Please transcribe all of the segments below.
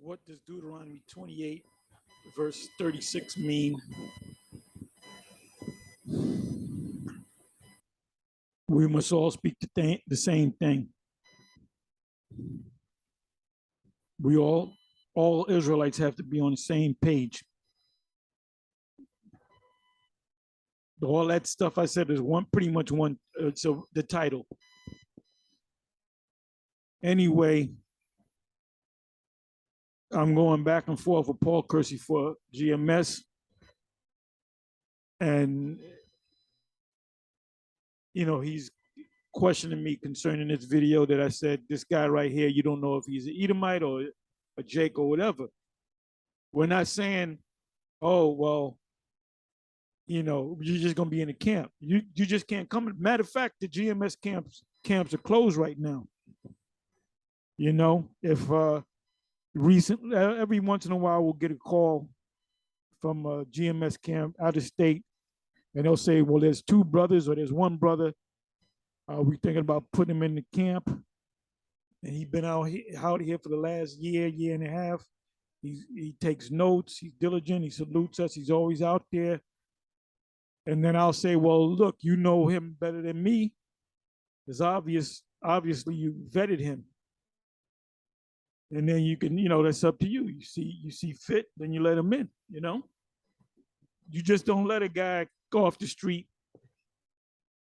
What does Deuteronomy 28, verse 36 mean? We must all speak the same thing. We all Israelites have to be on the same page. All that stuff I said is pretty much one. So the title. Anyway, I'm going back and forth with Paul Kersey for GMS, and he's questioning me concerning this video that I said, this guy right here, you don't know if he's an Edomite or a Jake or whatever. We're not saying, oh, well, you're just gonna be in the camp. You just can't come. Matter of fact, the GMS camps are closed right now. If recently, every once in a while we'll get a call from a GMS camp out of state, and they'll say, well, there's two brothers or there's one brother. We're thinking about putting him in the camp, and he's been out here for the last year and a half. He takes notes. He's diligent. He salutes us. He's always out there. And then I'll say, well, look, you know him better than me. It's obviously you vetted him. And then you can, that's up to you. You see fit, then you let him in, You just don't let a guy go off the street.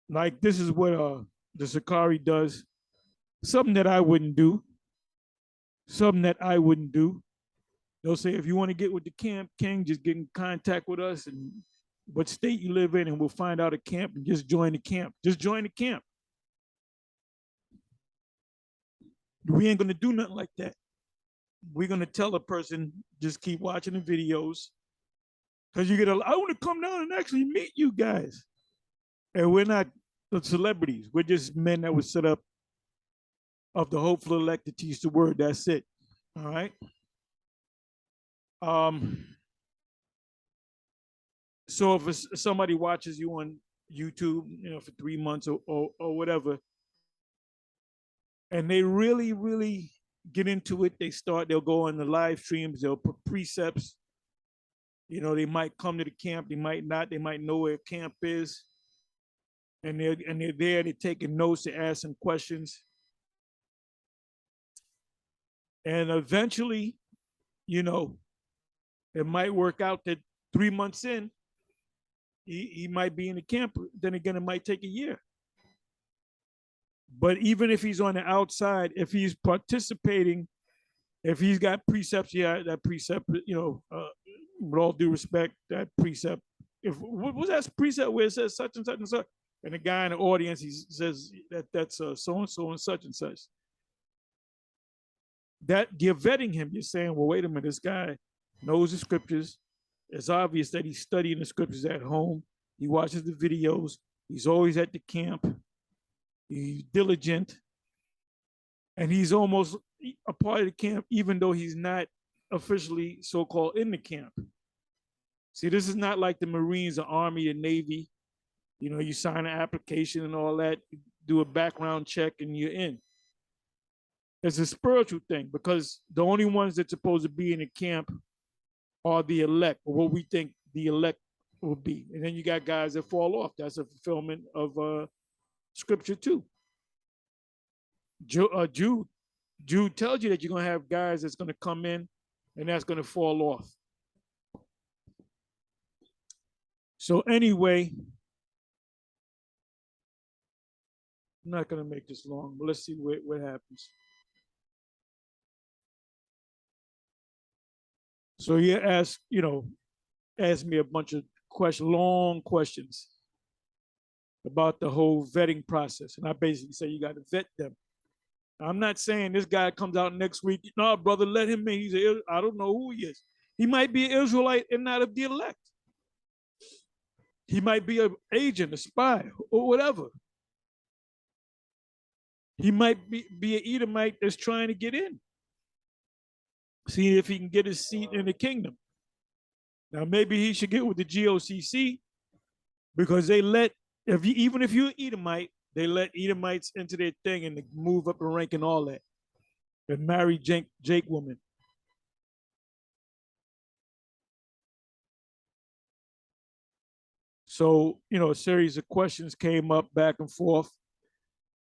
Like this is what the Sakari does. Something that I wouldn't do. They'll say, if you want to get with the camp king, just get in contact with us and what state you live in, and we'll find out a camp and just join the camp. Just join the camp. We ain't gonna do nothing like that. We're gonna tell a person, just keep watching the videos, because I want to come down and actually meet you guys. And we're not the celebrities. We're just men that were set up of the hopeful elect to teach the word. That's it. All right. So if somebody watches you on YouTube, for 3 months or whatever, and they really, really get into it, they'll go on the live streams, they'll put precepts. They might come to the camp, they might not, they might know where camp is. And they're there, they're taking notes, they're asking questions. And eventually, it might work out that 3 months in, he might be in the camp. Then again, it might take a year. But even if he's on the outside, if he's participating, if he's got precepts, that precept, with all due respect, that precept, what was that precept where it says such and such and such? And the guy in the audience, he says that's so-and-so and such and such. That you're vetting him. You're saying, well, wait a minute, this guy knows the scriptures. It's obvious that he's studying the scriptures at home. He watches the videos. He's always at the camp. He's diligent. And he's almost a part of the camp, even though he's not officially so-called in the camp. See, this is not like the Marines, the Army, the Navy. You sign an application and all that, do a background check, and you're in. It's a spiritual thing, because the only ones that's supposed to be in the camp are the elect, or what we think the elect will be. And then you got guys that fall off. That's a fulfillment of scripture too. Jude tells you that you're going to have guys that's going to come in and that's going to fall off. So anyway, I'm not going to make this long, but let's see what happens. So he asked me a bunch of long questions about the whole vetting process. And I basically say, you got to vet them. I'm not saying this guy comes out next week, no, brother, let him in. I don't know who he is. He might be an Israelite and not of the elect. He might be an agent, a spy, or whatever. He might be an Edomite that's trying to get in. See if he can get his seat in the kingdom. Now, maybe he should get with the GOCC, because they even if you're an Edomite, they let Edomites into their thing and move up the rank and all that. And marry Jake woman. So, a series of questions came up back and forth,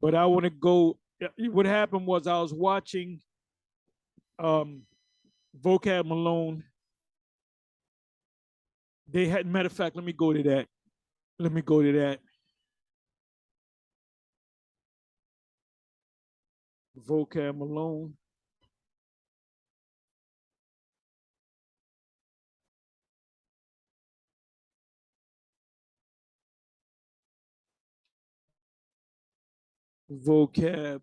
but I want to go. What happened was I was watching Vocab Malone. They had, matter of fact, let me go to that. Let me go to that. Vocab Malone. Vocab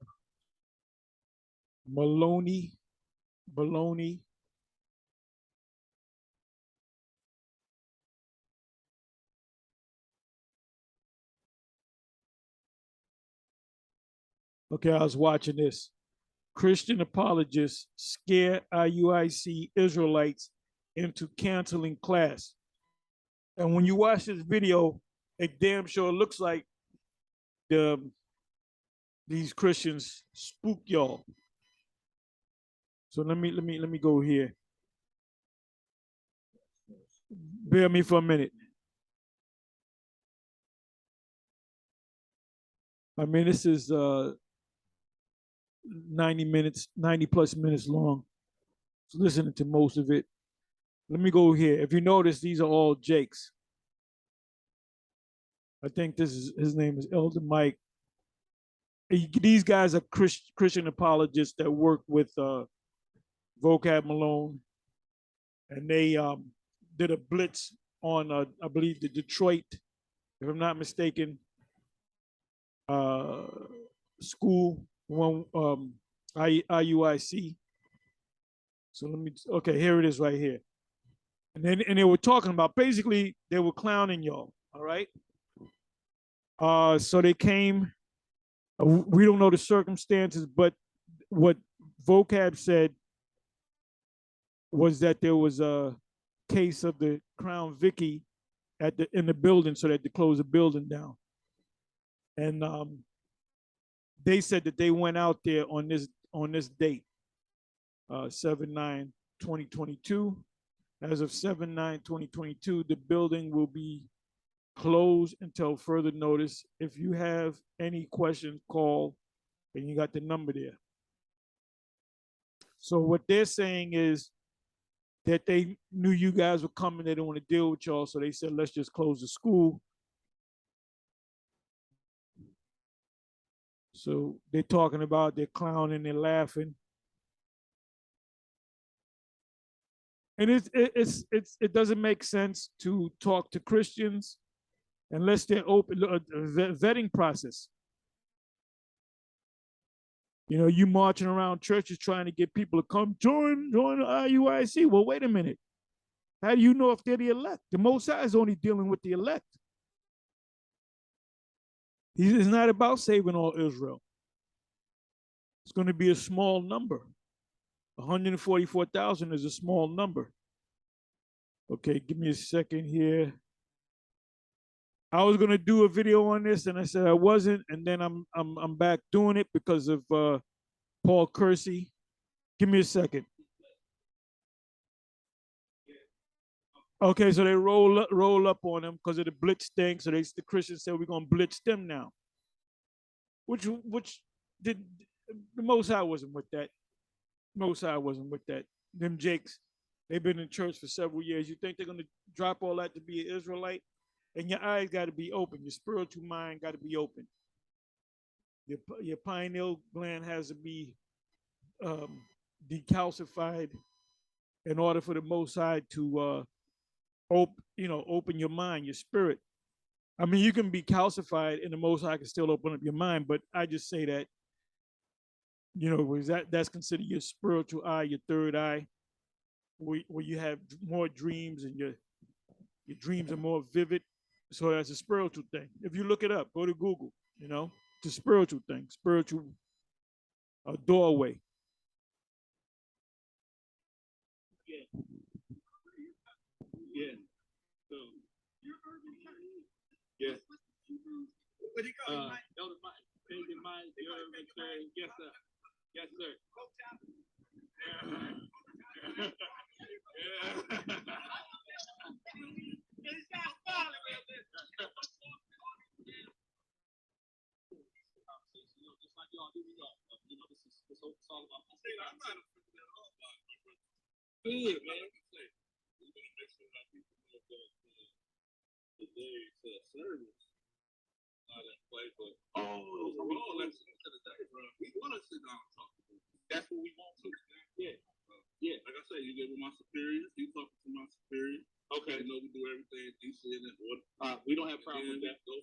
Maloney. Baloney. Okay, I was watching this. Christian apologists scare IUIC Israelites into canceling class. And when you watch this video, it damn sure looks like the these Christians spook y'all. So let me go here. Bear me for a minute. I mean, this is 90 minutes, 90 plus minutes long. So listening to most of it. Let me go here. If you notice, these are all Jakes. I think this is his name is Elder Mike. These guys are Christian apologists that work with Vocab Malone, and they did a blitz on, I believe, the Detroit, if I'm not mistaken, uh, school, one IUIC. So let me, okay, here it is right here. And they were talking about, basically they were clowning y'all, all right? So they came, we don't know the circumstances, but what Vocab said was that there was a case of the Crown Vicky in the building, so they had to close the building down. And they said that they went out there on this date, 7/9/2022. As of 7/9/2022, the building will be closed until further notice. If you have any questions, call, and you got the number there. So what they're saying is that they knew you guys were coming. They didn't want to deal with y'all, so they said, let's just close the school. So they're talking about, they're clowning, they're laughing. And it doesn't make sense to talk to Christians unless they're open, vetting process. You marching around churches trying to get people to come join the IUIC. Well, wait a minute. How do you know if they're the elect? The Most High is only dealing with the elect. It's not about saving all Israel. It's going to be a small number. 144,000 is a small number. Okay, give me a second here. I was gonna do a video on this, and I said I wasn't, and then I'm back doing it because of Paul Kersey. Give me a second. Okay, so they roll up on them because of the blitz thing. So the Christians said we're gonna blitz them now. Which did the Most High wasn't with that. Most High wasn't with that. Them Jakes, they've been in church for several years. You think they're gonna drop all that to be an Israelite? And your eyes got to be open. Your spiritual mind got to be open. Your pineal gland has to be decalcified in order for the Most High to open your mind, your spirit. I mean, you can be calcified, and the Most High can still open up your mind. But I just say that, that's considered your spiritual eye, your third eye, where you have more dreams and your dreams are more vivid. So that's a spiritual thing. If you look it up, go to Google, it's a spiritual thing, spiritual doorway. Yeah. Yeah. So, yeah. Where'd he go? Elder Mike. Yes, sir. Yes, sir. Yeah. Good, man. We want to make sure that people know that the day to service, not in play, but overall, let's get to the day, bro. We want to sit down and talk to them. That's what we want to. Yeah. Yeah. Like I said, you get with my superiors, you talking to my superiors. Okay. You know, we do everything decent and order. We don't have problem with that. But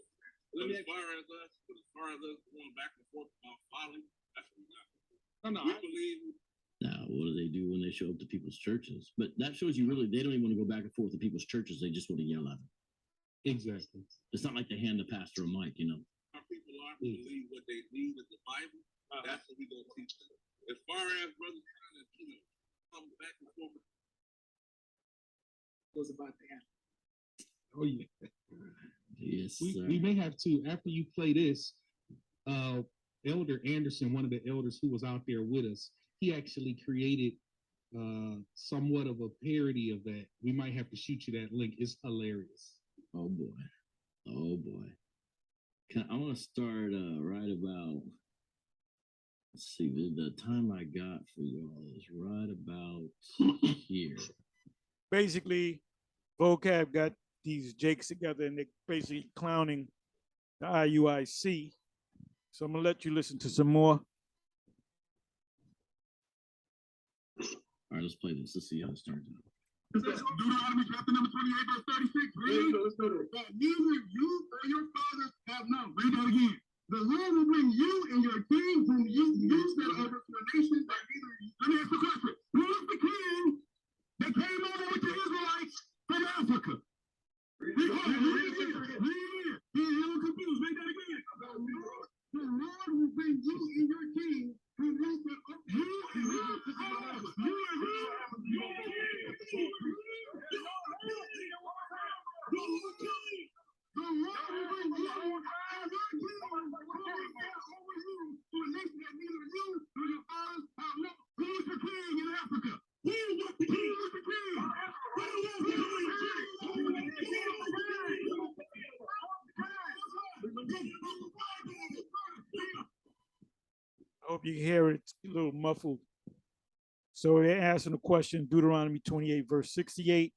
as far as us going back and forth about folly, that's what we got. No, we believe. Now, what do they do when they show up to people's churches? But that shows you really, they don't even want to go back and forth to people's churches. They just want to yell at them. Exactly. It's not like they hand the pastor a mic, you know. Our people are to believe what they need is the Bible. That's what we gonna teach them. As far as brothers trying to, come back and forth, was about to happen. Oh yeah. Yes. We may have to, after you play this, Elder Anderson, one of the elders who was out there with us, he actually created somewhat of a parody of that. We might have to shoot you that link. It's hilarious. Oh boy. Oh boy. I want to start right about, let's see, the time I got for y'all is right about here. Basically, Vocab got these jakes together and they're basically clowning the IUIC. So I'm going to let you listen to some more. All right, let's play this. Let's see how it starts out. Deuteronomy chapter number 28, verse 36. Read. That neither you or your fathers have known. Read that again. The Lord will bring you and your king whom you set over to a nation that neither you. Let me ask the question. Who is the king that came over with the Israelites from Africa? Read it again. He's a little confused. Read that again. The Lord will bring you and your king whom you set over. You and your I hope you hear it. It's a little muffled. So they're asking a question, Deuteronomy 28, verse 68.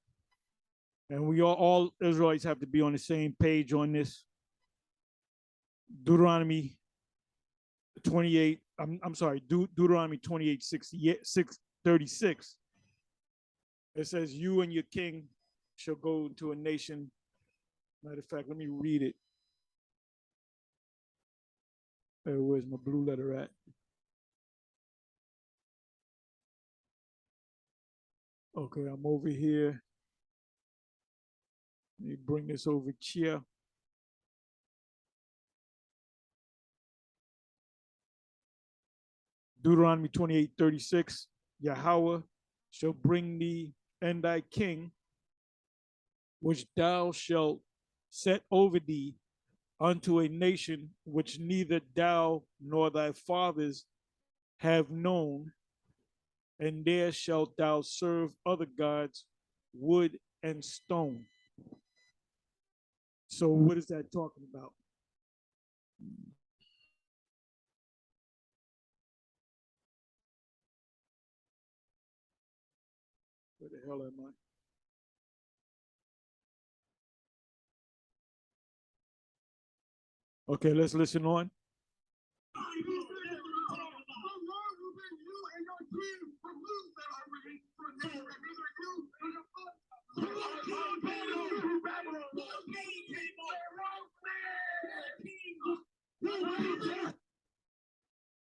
And we all Israelites have to be on the same page on this. Deuteronomy 28, I'm sorry, Deuteronomy 28, 36. It says, you and your king shall go into a nation. Matter of fact, let me read it. Where's my blue letter at? Okay, I'm over here. Let me bring this over here. Deuteronomy 28, 36. Yahweh shall bring thee and thy king, which thou shalt set over thee, unto a nation which neither thou nor thy fathers have known, and there shalt thou serve other gods, wood and stone. So what is that talking about? Where the hell am I? Okay, let's listen on.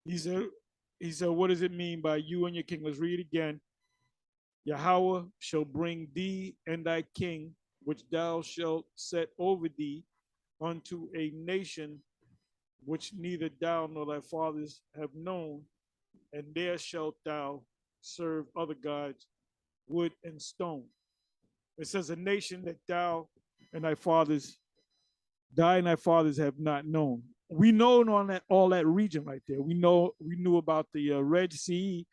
He said, what does it mean by you and your king? Let's read it again. Yahweh shall bring thee and thy king, which thou shalt set over thee, unto a nation which neither thou nor thy fathers have known, and there shalt thou serve other gods, wood and stone. It says a nation that thou and thy fathers have not known. We know on that all that region right there. We knew about the Red Sea,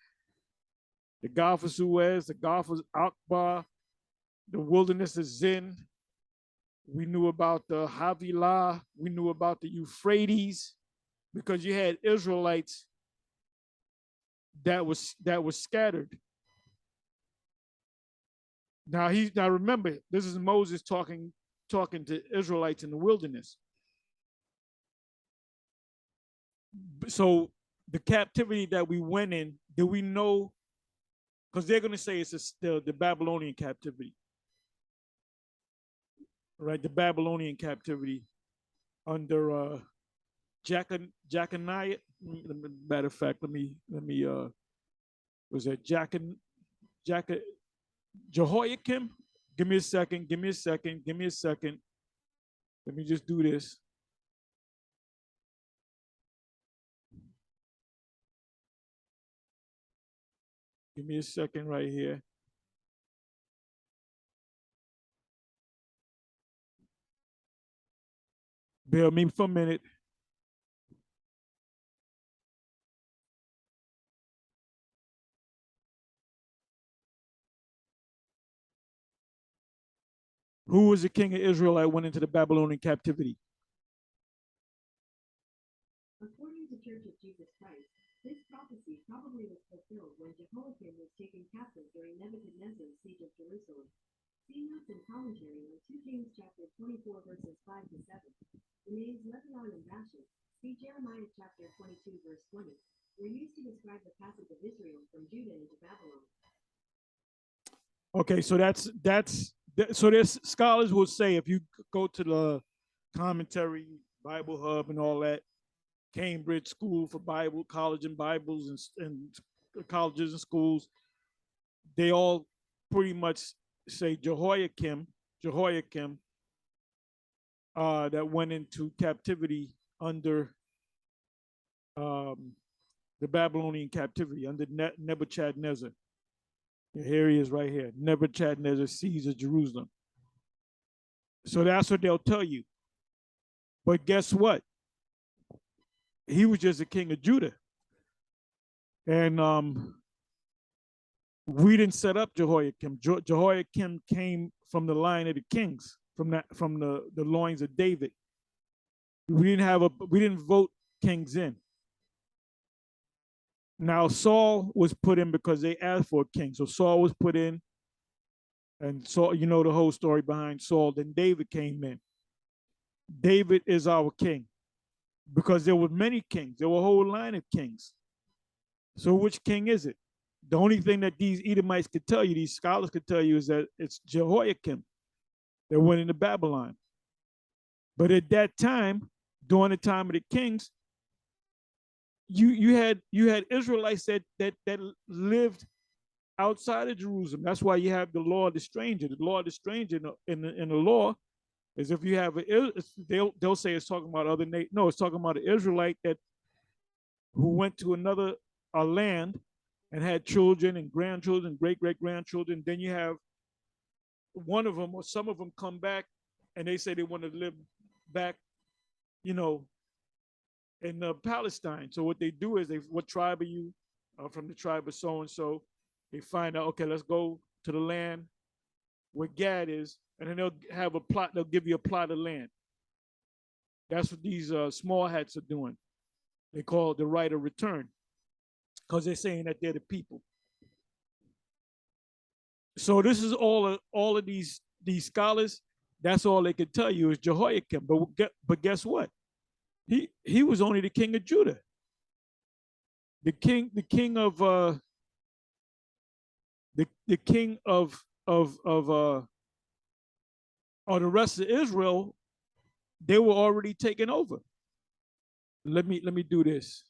the Gulf of Suez, the Gulf of Aqaba, the wilderness of Zin. We knew about the Havilah. We knew about the Euphrates, because you had Israelites that was scattered. Now remember, this is Moses talking to Israelites in the wilderness. So the captivity that we went in, do we know? Because they're going to say it's the Babylonian captivity, right? The Babylonian captivity under Jeconiah. Matter of fact, let me was that Jehoiakim? Give me a second. Give me a second. Give me a second. Let me just do this. Give me a second right here. Bear with me for a minute. Who was the king of Israel that went into the Babylonian captivity? According to Church of Jesus Christ, this prophecy probably was fulfilled when Jehoiakim was taken captive during Nebuchadnezzar's siege of Jerusalem. See notes and commentary on 2 Kings chapter 24 verses 5 to 7. The names Lebanon and Bashan, see Jeremiah chapter 22 verse 20, were used to describe the passage of Israel from Judah into Babylon. Okay, so so there's scholars will say, if you go to the commentary, Bible Hub, and all that, Cambridge School for Bible, College and Bibles, and colleges and schools, they all pretty much say Jehoiakim, that went into captivity under the Babylonian captivity under Nebuchadnezzar. Here he is right here. Nebuchadnezzar seizes Jerusalem. So that's what they'll tell you. But guess what? He was just a king of Judah. And we didn't set up Jehoiakim. Jehoiakim came from the line of the kings, from the loins of David. We didn't vote kings in. Now Saul was put in because they asked for a king. So Saul was put in, and Saul, you know the whole story behind Saul. Then David came in. David is our king because there were many kings. There were a whole line of kings. So which king is it? The only thing that these Edomites could tell you, these scholars could tell you, is that it's Jehoiakim that went into Babylon. But at that time, during the time of the kings, you had Israelites that lived outside of Jerusalem. That's why you have the law of the stranger. The law of the stranger in the law is, if you have they'll say it's talking about other no, it's talking about an Israelite who went to another land and had children and grandchildren, great grandchildren. Then you have one of them or some of them come back and they say they want to live back, in Palestine. So what they do is, what tribe are you? From the tribe of so and so. They find out, okay, let's go to the land where Gad is, and then they'll have a plot. They'll give you a plot of land. That's what these small hats are doing. They call it the right of return, because they're saying that they're the people. So this is all of these scholars. That's all they could tell you is Jehoiakim. But guess what? He was only the king of Judah. The king of the king of or the rest of Israel, they were already taken over. Let me do this.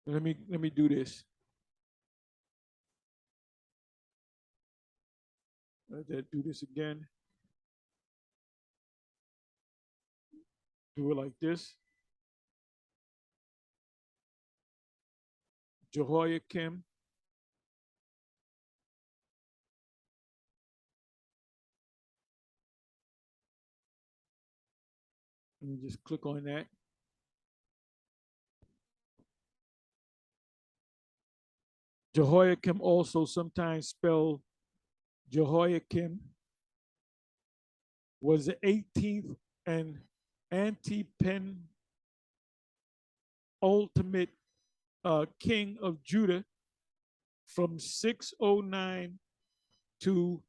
Let me do this. Let's do this again. Do it like this. Jehoiakim. Let me just click on that. Jehoiakim, also sometimes spelled Jehoiakim, was the 18th and ultimate king of Judah from 609 to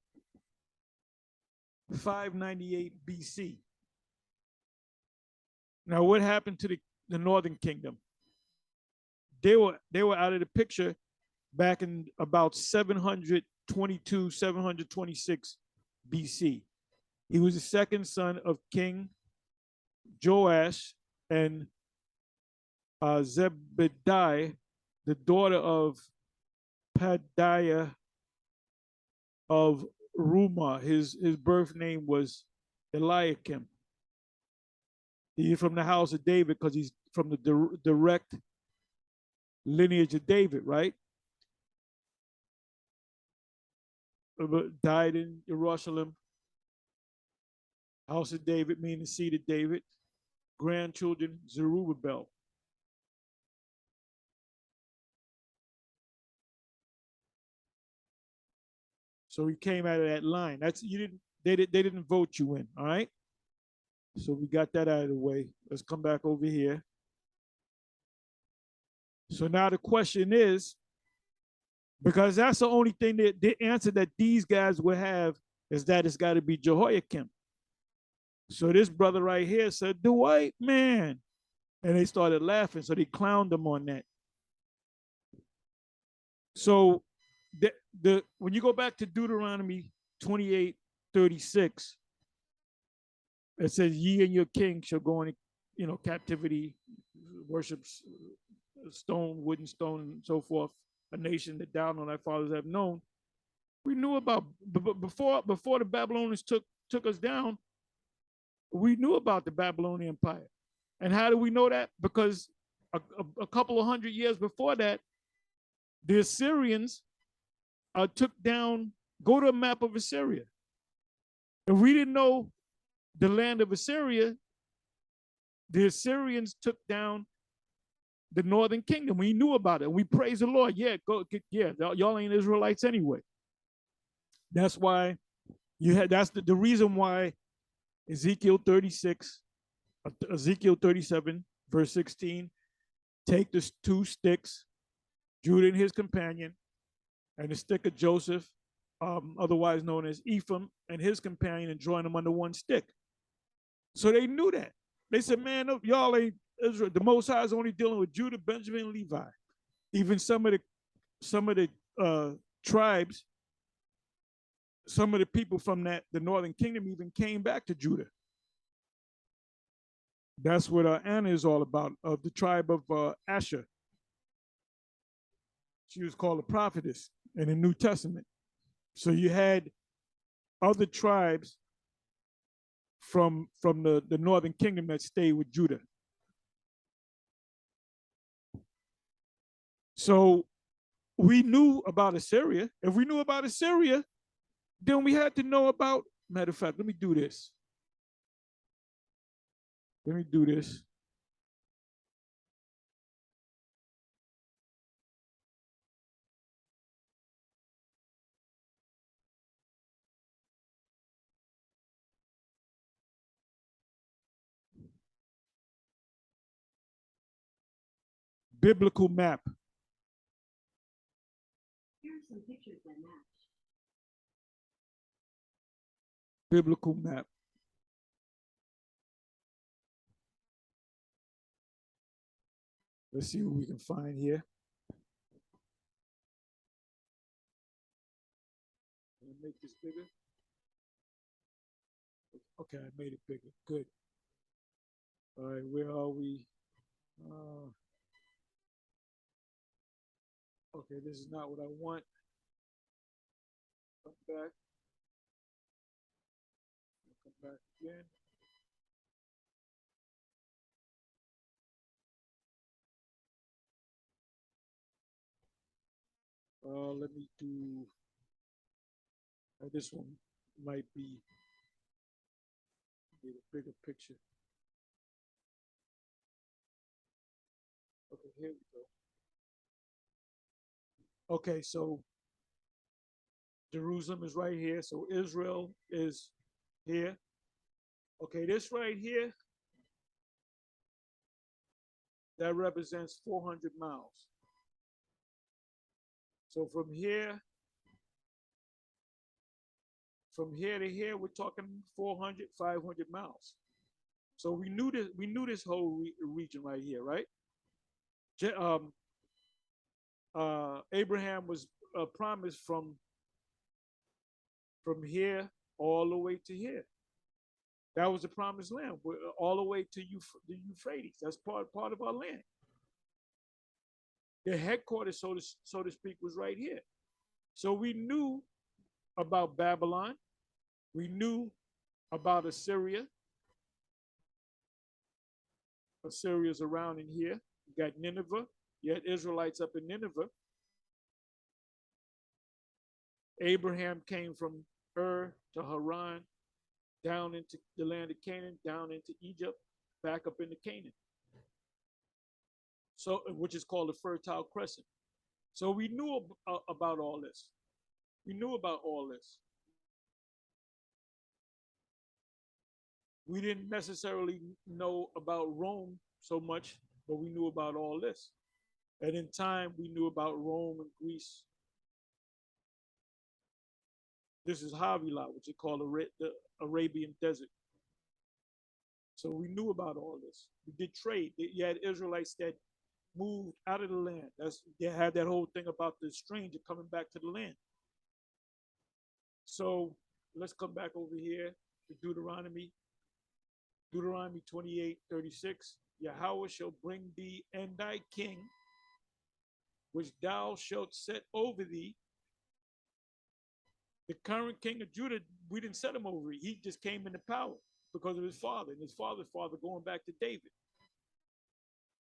598 BC. Now, what happened to the northern kingdom? They were out of the picture back in about 722, 726 BC. He was the second son of King Joash and Zebediah, the daughter of Padiah of Rumah. His birth name was Eliakim. He's from the house of David because he's from the direct lineage of David, right? Died in Jerusalem. House of David, meaning the seed of David. Grandchildren, Zerubbabel. So he came out of that line. They didn't vote you in, all right? So we got that out of the way. Let's come back over here. So now the question is, because that's the only thing that the answer that these guys will have is that it's got to be Jehoiakim. So this brother right here said, the white man. And they started laughing. So they clowned him on that. So when you go back to Deuteronomy 28:36, it says, ye and your king shall go into captivity, worships stone, wooden stone, and so forth, a nation that thou and thy fathers have known. We knew about before the Babylonians took us down. We knew about the Babylonian Empire. And how do we know that? Because a couple of hundred years before that, the Assyrians took down, go to a map of Assyria. If we didn't know the land of Assyria, the Assyrians took down the northern kingdom. We knew about it. We praise the Lord. Yeah, y'all ain't Israelites anyway. That's why that's the reason why Ezekiel 37, verse 16, take the 2 sticks, Judah and his companion, and the stick of Joseph, otherwise known as Ephraim, and his companion, and join them under one stick. So they knew that. They said, man, y'all ain't Israel. The Most High is only dealing with Judah, Benjamin, and Levi. Even some of the tribes, some of the people from the northern kingdom even came back to Judah. That's what Anna is all about, of the tribe of Asher. She was called a prophetess in the New Testament. So you had other tribes from the northern kingdom that stayed with Judah. So we knew about Assyria. If we knew about Assyria, then we had to know about, matter of fact, let me do this. Biblical map. Here are some pictures that match. Biblical map. Let's see what we can find here. Can I make this bigger? Okay, I made it bigger. Good. All right, where are we? Okay, this is not what I want. Come back. Come back again. Let me do, this one might be a bigger picture. Okay, here we go. Okay, so Jerusalem is right here. So Israel is here. Okay, this right here, that represents 400 miles. So from here From here to here, we're talking 400, 500 miles. So we knew this. We knew this whole region right here, right? Abraham was promised from here all the way to here. That was the promised land, all the way to the Euphrates. That's part of our land. The headquarters, so to speak, was right here. So we knew about Babylon. We knew about Assyria. Assyria's around in here. You got Nineveh. You had Israelites up in Nineveh. Abraham came from Ur to Haran, down into the land of Canaan, down into Egypt, back up into Canaan. So, which is called the Fertile Crescent. So we knew about all this. We knew about all this. We didn't necessarily know about Rome so much, but we knew about all this. And in time, we knew about Rome and Greece. This is Havilah, which is called the Arabian Desert. So we knew about all this. We did trade. You had Israelites that moved out of the land. They had that whole thing about the stranger coming back to the land. So let's come back over here to Deuteronomy. Deuteronomy 28:36. Yahweh shall bring thee and thy king, which thou shalt set over thee. The current king of Judah, we didn't set him over. He just came into power because of his father, and his father's father going back to David.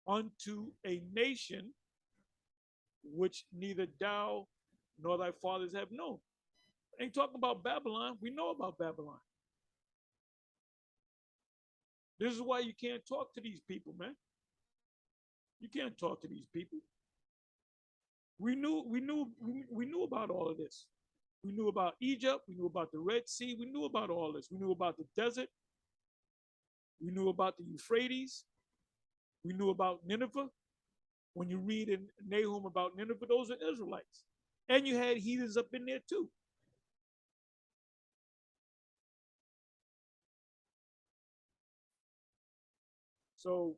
Unto a nation which neither thou nor thy fathers have known. Ain't talking about Babylon. We know about Babylon. This is why you can't talk to these people, man. You can't talk to these people. We knew about all of this. We knew about Egypt. We knew about the Red Sea. We knew about all this. We knew about the desert. We knew about the Euphrates. We knew about Nineveh. When you read in Nahum about Nineveh, those are Israelites. And you had heathens up in there too. So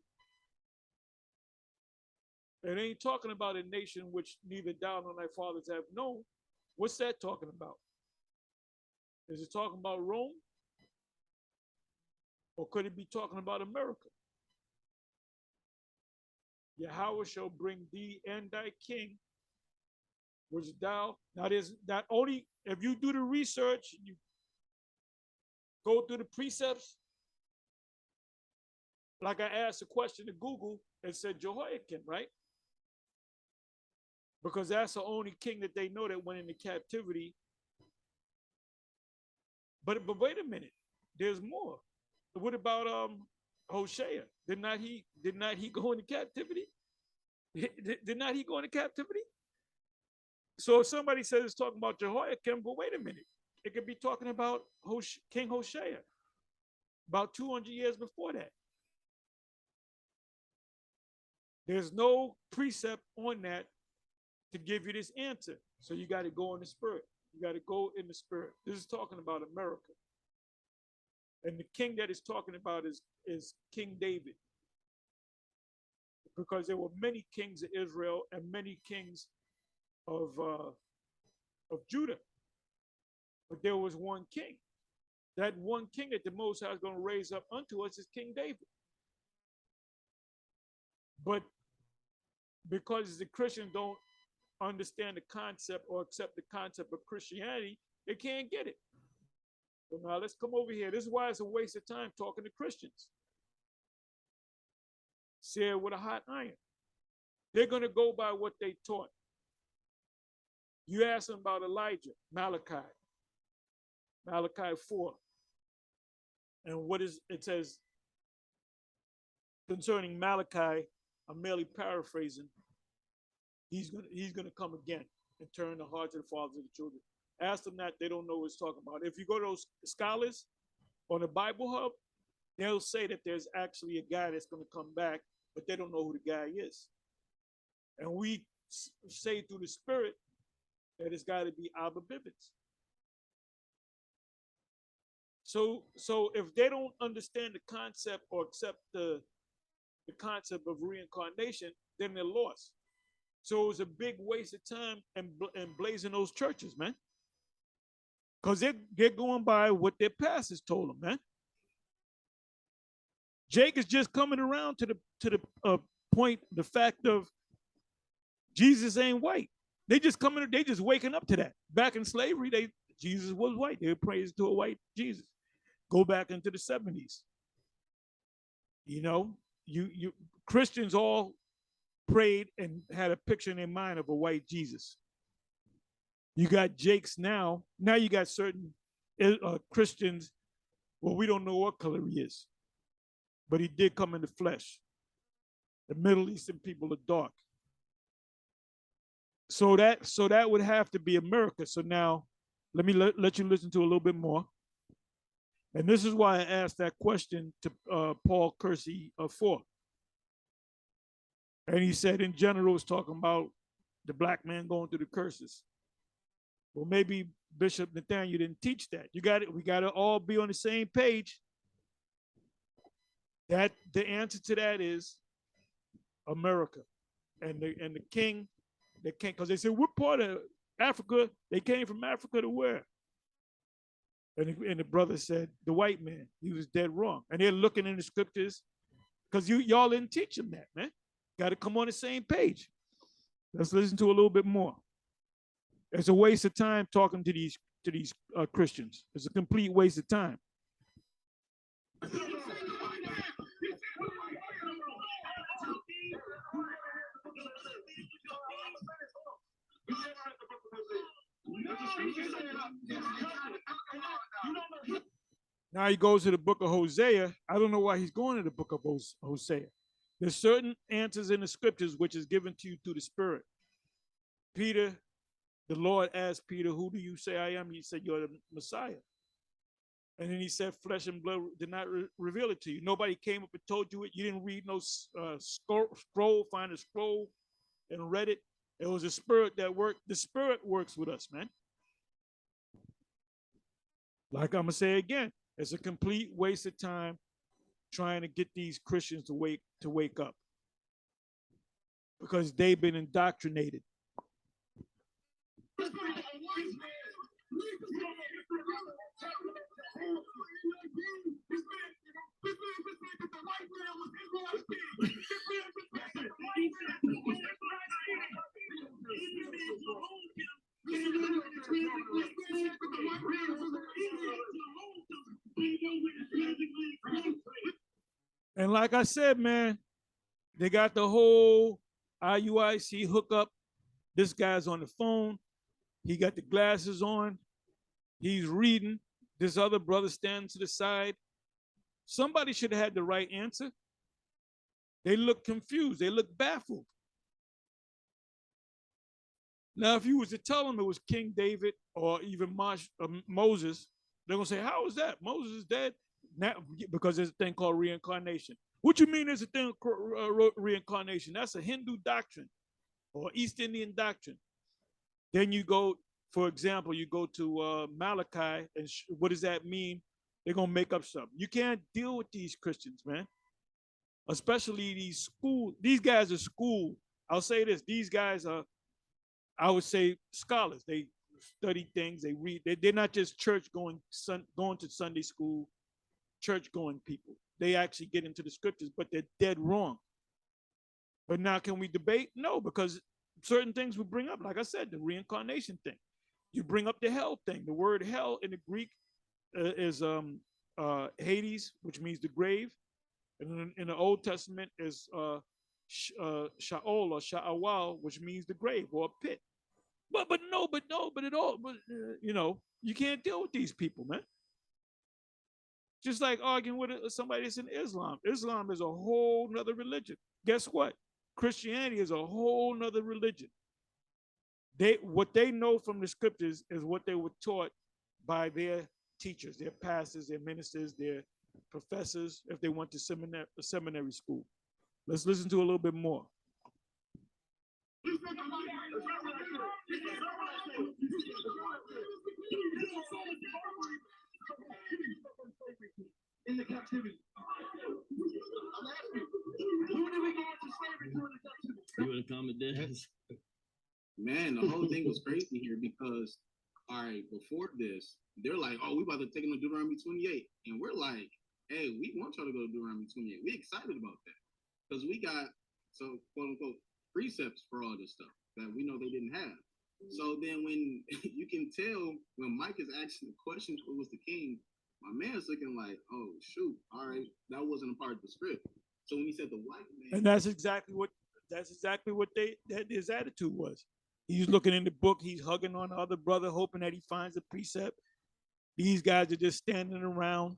it ain't talking about a nation which neither thou nor thy fathers have known. What's that talking about? Is it talking about Rome? Or could it be talking about America? Yahweh shall bring thee and thy king, which thou, now there's not only, if you do the research, you go through the precepts, like I asked a question to Google, it said Jehoiakim, right? Because that's the only king that they know that went into captivity. But wait a minute, there's more. What about Hosea? Did not he go into captivity? Did not he go into captivity? So if somebody says it's talking about Jehoiakim, but wait a minute, it could be talking about King Hosea, about 200 years before that. There's no precept on that to give you this answer. So you got to go in the spirit. You got to go in the spirit. This is talking about America. And the king that is talking about is King David. Because there were many kings of Israel and many kings of Judah. But there was one king. That one king that the Most High is going to raise up unto us is King David. But because the Christians don't understand the concept or accept the concept of Christianity, they can't get it. So now let's come over here. This is why it's a waste of time talking to Christians. Say it with a hot iron. They're going to go by what they taught. You ask them about Elijah, Malachi 4. And what is it says concerning Malachi, I'm merely paraphrasing. He's gonna come again and turn the hearts of the fathers of the children. Ask them that, they don't know what it's talking about. If you go to those scholars on the Bible Hub, they'll say that there's actually a guy that's going to come back, but they don't know who the guy is. And we say through the Spirit that it's got to be Abba Bivens. So if they don't understand the concept or accept the concept of reincarnation, then they're lost. So it was a big waste of time and blazing those churches, man. Because they're going by what their pastors told them, man. Jake is just coming around to the point, the fact of Jesus ain't white. They just waking up to that. Back in slavery, Jesus was white. They were praising to a white Jesus. Go back into the 70s. You know, you Christians all prayed and had a picture in their mind of a white Jesus. You got Jakes now. Now you got certain Christians. Well, we don't know what color he is, but he did come in the flesh. The Middle Eastern people are dark. So that would have to be America. So now let me let you listen to a little bit more. And this is why I asked that question to Paul Kersey for. And he said, in general, it's talking about the black man going through the curses. Well, maybe Bishop Nathaniel didn't teach that. You got it. We got to all be on the same page. That the answer to that is America, and the king, because they said we're part of Africa. They came from Africa to where? And the brother said the white man. He was dead wrong. And they're looking in the scriptures because y'all didn't teach them that, man. Got to come on the same page. Let's listen to a little bit more. It's a waste of time talking to these Christians. It's a complete waste of time. Now he goes to the book of Hosea. I don't know why he's going to the book of Hosea. There's certain answers in the scriptures which is given to you through the Spirit. Peter, the Lord asked Peter, who do you say I am? He said, you're the Messiah. And then he said, flesh and blood did not reveal it to you. Nobody came up and told you it. You didn't read no scroll, find a scroll and read it. It was a spirit that worked. The Spirit works with us, man. Like I'm going to say again, it's a complete waste of time trying to get these Christians to wake up because they've been indoctrinated. And like I said, man, they got the whole IUIC hookup. This guy's on the phone. He got the glasses on. He's reading. This other brother standing to the side. Somebody should have had the right answer. They look confused. They look baffled. Now, if you was to tell them it was King David or even Moses, they're going to say, how is that? Moses is dead? Now, because there's a thing called reincarnation. What you mean there's a thing called reincarnation? That's a Hindu doctrine or East Indian doctrine. Then you go, for example, you go to Malachi, and what does that mean? They're going to make up something. You can't deal with these Christians, man. Especially these guys are school. I'll say this, these guys are, I would say, scholars. They study things, they read. They're not just church going to Sunday school, church going people. They actually get into the scriptures, but they're dead wrong. But now can we debate? No, because certain things we bring up, like I said, the reincarnation thing. You bring up the hell thing. The word hell in the Greek is Hades, which means the grave. And in the Old Testament is Sha'ol or Sha'awal, which means the grave or a pit. But at all. But you know, you can't deal with these people, man. Just like arguing with somebody that's in Islam. Islam is a whole nother religion. Guess what? Christianity is a whole nother religion. What they know from the scriptures is what they were taught by their teachers, their pastors, their ministers, their professors, if they went to seminary school. Let's listen to a little bit more. In the captivity. I'm asking, who did we go into slavery to in the captivity? You want to comment, Dennis? Man, the whole thing was crazy here because, all right, before this, they're like, oh, we about to take them to Deuteronomy 28. And we're like, hey, we want y'all to go to Deuteronomy 28. We excited about that. Because we got, so quote unquote, precepts for all this stuff that we know they didn't have. So then when you can tell when Mike is asking the questions, who was the king, my man's looking like, oh, shoot, all right, that wasn't a part of the script. So when he said the white man. And that's exactly what his attitude was. He's looking in the book, he's hugging on the other brother, hoping that he finds a precept. These guys are just standing around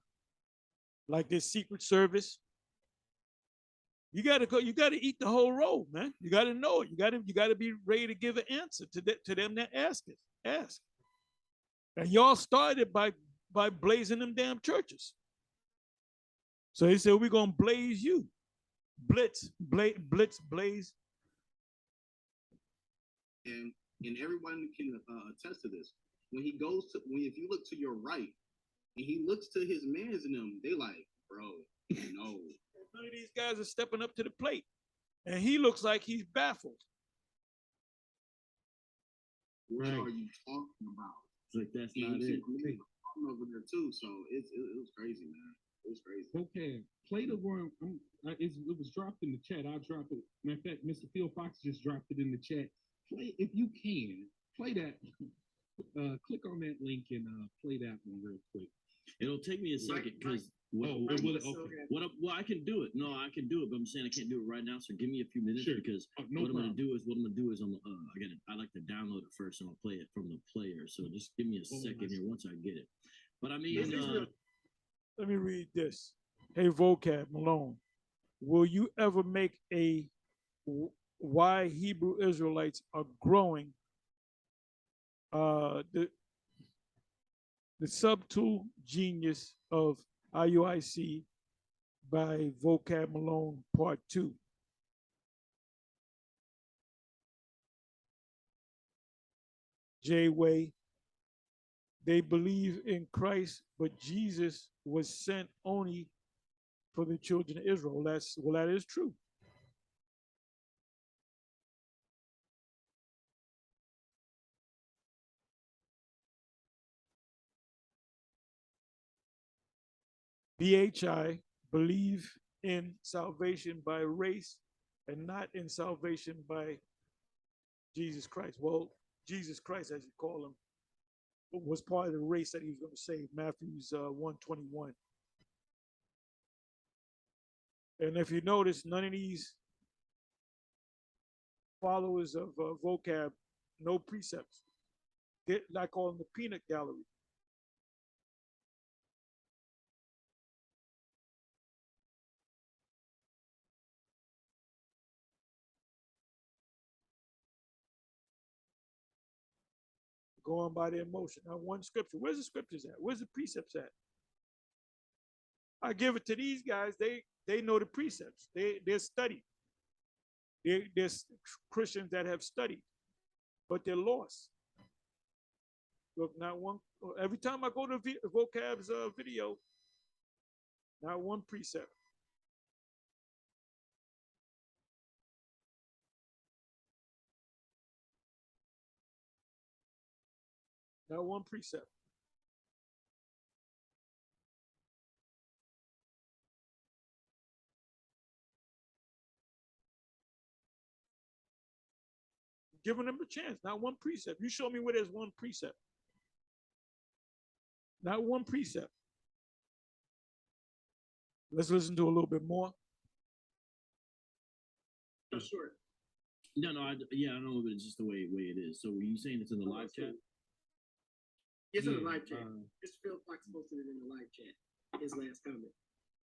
like this Secret Service. You gotta go, you gotta eat the whole roll, man. You gotta know it. You gotta be ready to give an answer to them that ask. And y'all started by blazing them damn churches. So he said, we're gonna blaze you. Blitz, blaze. And everyone can attest to this. When he goes to, if you look to your right, and he looks to his mans in them, they like, bro, no. None of these guys are stepping up to the plate. And he looks like he's baffled. What are you talking about? It's like, that's not it. I'm over there too, so it was crazy, man. It was crazy. Okay, play the one. It was dropped in the chat. I dropped it. Matter of fact, Mr. Phil Fox just dropped it in the chat. Play, if you can, play that. Click on that link and play that one real quick. It'll take me a second because well, I can do it. No, I can do it, but I'm saying I can't do it right now. So give me a few minutes because what I'm gonna do is I like to download it first and I'll play it from the player. So just give me a second here once I get it. But I mean, let me read this. Hey, Vocab Malone, will you ever make a why Hebrew Israelites are growing? The subtle genius of IUIC by Vocab Malone, Part 2. J-Way, they believe in Christ, but Jesus was sent only for the children of Israel. That is true. BHI believe in salvation by race and not in salvation by Jesus Christ. Well, Jesus Christ, as you call him, was part of the race that he was going to save, Matthew's 1:21. And if you notice, none of these followers of vocab, no precepts. I call them the peanut gallery. Going by their emotion. Now, one scripture. Where's the scriptures at? Where's the precepts at? I give it to these guys. They know the precepts. They're studied. There's Christians that have studied, but they're lost. Look, not one. Every time I go to Vocab's video, not one precept. Not one precept. Giving them a chance. Not one precept. You show me where there's one precept. Not one precept. Let's listen to a little bit more. Sure. No, I know, but it's just the way it is. So were you saying it's in the live chat? It's in the live chat. Mr. Phil Fox posted it in the live chat. His last comment.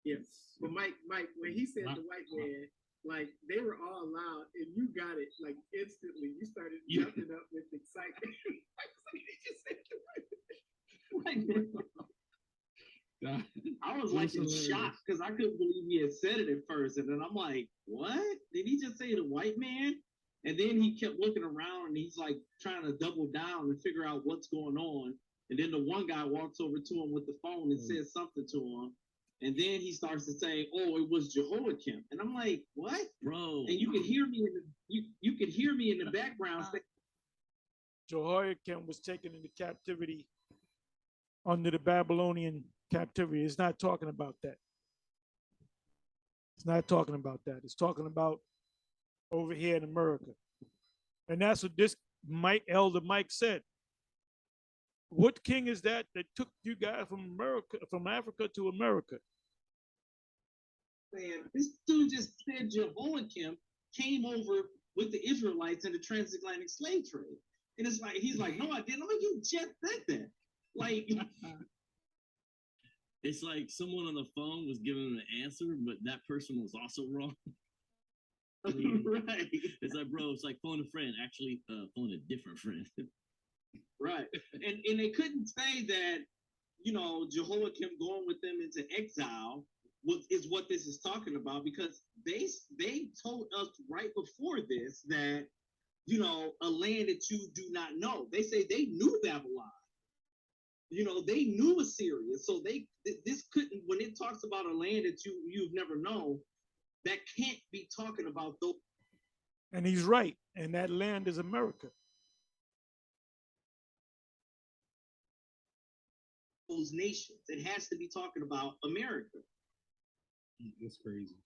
Yes. But Mike, when he said the white man, like they were all loud and you got it like instantly. You started jumping up with excitement. I was like, he just said the white man. I was like in shock because I couldn't believe he had said it at first. And then I'm like, what? Did he just say the white man? And then he kept looking around and he's like trying to double down and figure out what's going on. And then the one guy walks over to him with the phone and says something to him. And then he starts to say, "Oh, it was Jehoiakim." And I'm like, "What, bro?" And you can hear me in the you can hear me in the background say, Jehoiakim was taken into captivity under the Babylonian captivity. It's not talking about that. It's not talking about that. It's talking about over here in America. And that's what this Elder Mike said. What king is that took you guys from America, from Africa to America? "Man, this dude just said Jehoiakim came over with the Israelites in the transatlantic slave trade." And it's like, he's like, "No, I didn't." I'm like, "You just said that." Like, it's like someone on the phone was giving him an answer, but that person was also wrong. right. It's like, bro, it's like phone a friend. Actually, phone a different friend. Right. And they couldn't say that, Jehoiakim going with them into exile is what this is talking about, because they told us right before this that, a land that you do not know. They say they knew Babylon. They knew Assyria. So this couldn't, when it talks about a land that you've never known, that can't be talking about those. And he's right. And that land is America. Those nations. It has to be talking about America. It's crazy.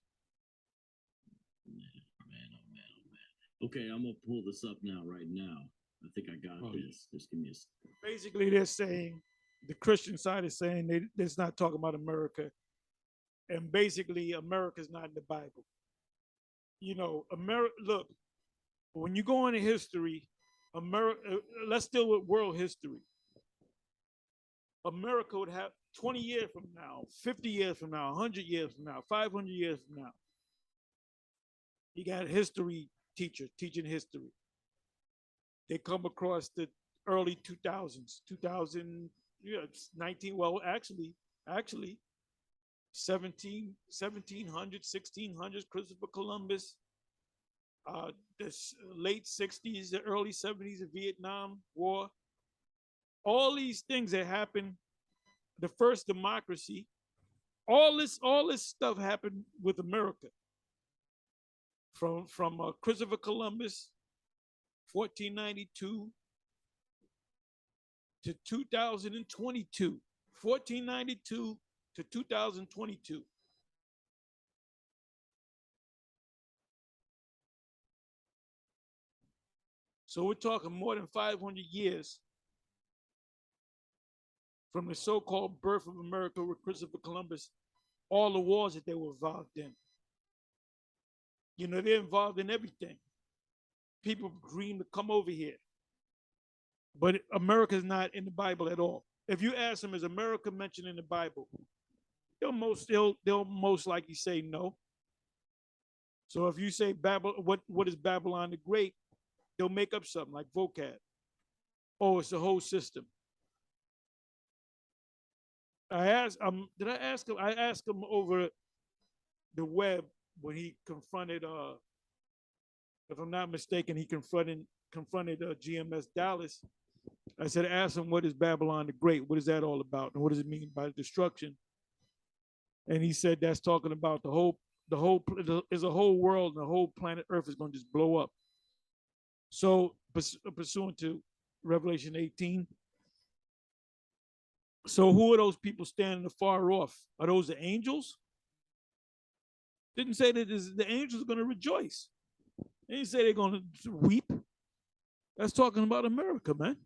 Man, oh man. Okay, I'm gonna pull this up right now. I think I got this. Just give me a second. Basically, they're saying, the Christian side is saying it's not talking about America. And basically, America's not in the Bible. America, look, when you go into history, America, let's deal with world history. America would have 20 years from now, 50 years from now, 100 years from now, 500 years from now. You got history teachers teaching history. They come across the early 2000s, 19, well, actually, 1700s, 1600s, Christopher Columbus, the late 60s, the early 70s, the Vietnam War. All these things that happened, the first democracy, all this stuff happened with America. From Christopher Columbus, 1492 to 2022, 1492 to 2022. So we're talking more than 500 years from the so-called birth of America with Christopher Columbus, all the wars that they were involved in. They're involved in everything. People dream to come over here. But America's not in the Bible at all. If you ask them, is America mentioned in the Bible? They'll most likely say no. So if you say what is Babylon the Great, they'll make up something like vocab. Oh, it's the whole system. I asked him over the web when he confronted, if I'm not mistaken, he confronted GMS Dallas. I said, ask him, what is Babylon the Great? What is that all about? And what does it mean by destruction? And he said that's talking about there's a whole world, and the whole planet Earth is going to just blow up. So pursuant to Revelation 18. So who are those people standing afar off? Are those the angels? Didn't say that the angels are going to rejoice. They didn't say they're going to weep. That's talking about America, man.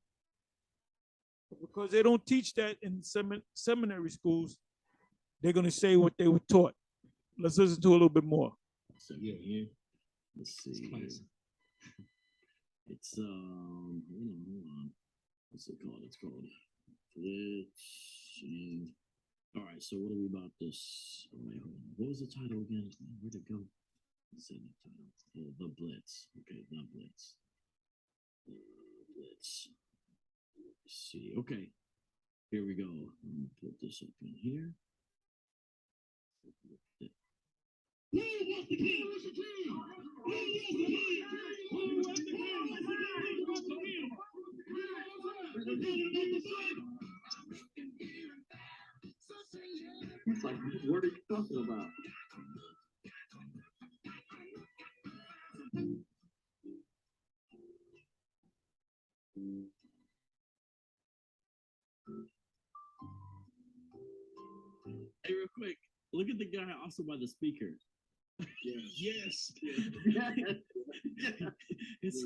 Because they don't teach that in seminary schools, they're going to say what they were taught. Let's listen to a little bit more. Yeah. Let's see. It's hold on. What's it called? It's called Glitching. All right, so what are we about this? Oh, wait, hold on. What was the title again? Where'd it go? What's the title? Oh, The Blitz. Okay, The Blitz. Blitz. Let's see. Okay, here we go. I'm gonna put this up in here. Who wants the king? What's the king? Who wants the king? Who wants the king? Who wants the king? We're talking about the sun. look at the guy also by the speaker. Yes. It's,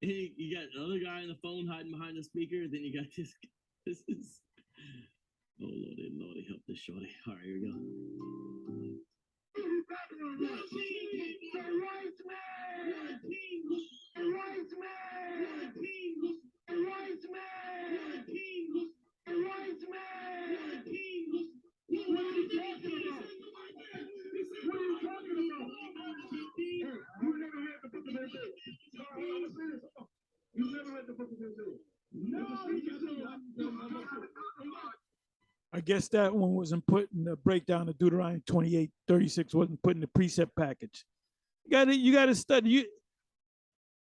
you got another guy on the phone hiding behind the speaker. Then you got this. This is. Oh Lordy, help this shorty. All right, here we go. I guess that one wasn't put in the breakdown of Deuteronomy 28:36, wasn't put in the precept package. You gotta study.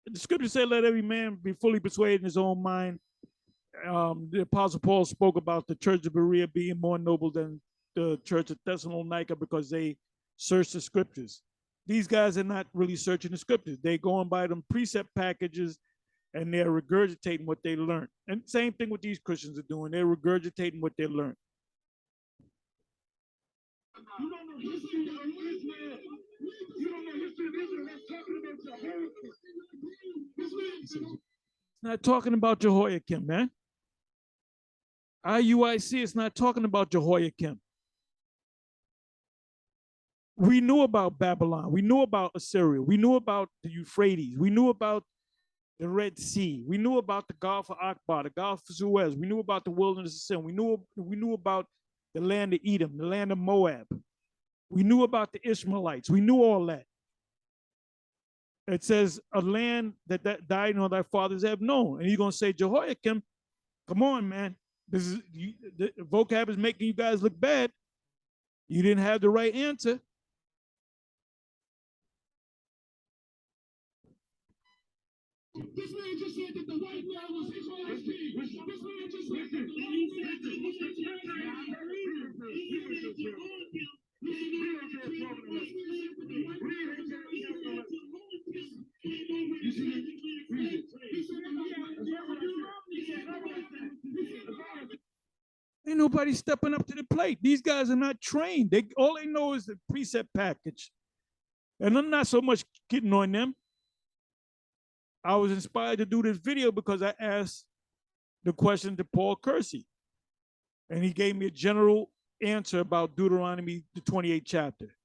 The scripture said, let every man be fully persuaded in his own mind. The Apostle Paul spoke about the church of Berea being more noble than the church of Thessalonica because they searched the scriptures. These guys are not really searching the scriptures. They're going by them precept packages and they're regurgitating what they learned. And same thing what these Christians are doing. They're regurgitating what they learned. You don't know history of Israel. You don't know history of Israel. That's talking about Jehoiakim. It's not talking about Jehoiakim, man. IUIC is not talking about Jehoiakim. We knew about Babylon. We knew about Assyria. We knew about the Euphrates. We knew about the Red Sea. We knew about the Gulf of Akbar, the Gulf of Suez. We knew about the wilderness of Sin. We knew about the land of Edom, the land of Moab. We knew about the Ishmaelites. We knew all that. It says a land that died on thy fathers have known. And you're going to say, Jehoiakim, come on, man. The vocab is making you guys look bad. You didn't have the right answer. This man just said that the white man was Israel's king. This man just said that Ain't nobody stepping up to the plate. These guys are not trained. All they know is the precept package. And I'm not so much getting on them. I was inspired to do this video because I asked the question to Paul Kersey. And he gave me a general answer about Deuteronomy, the 28th chapter.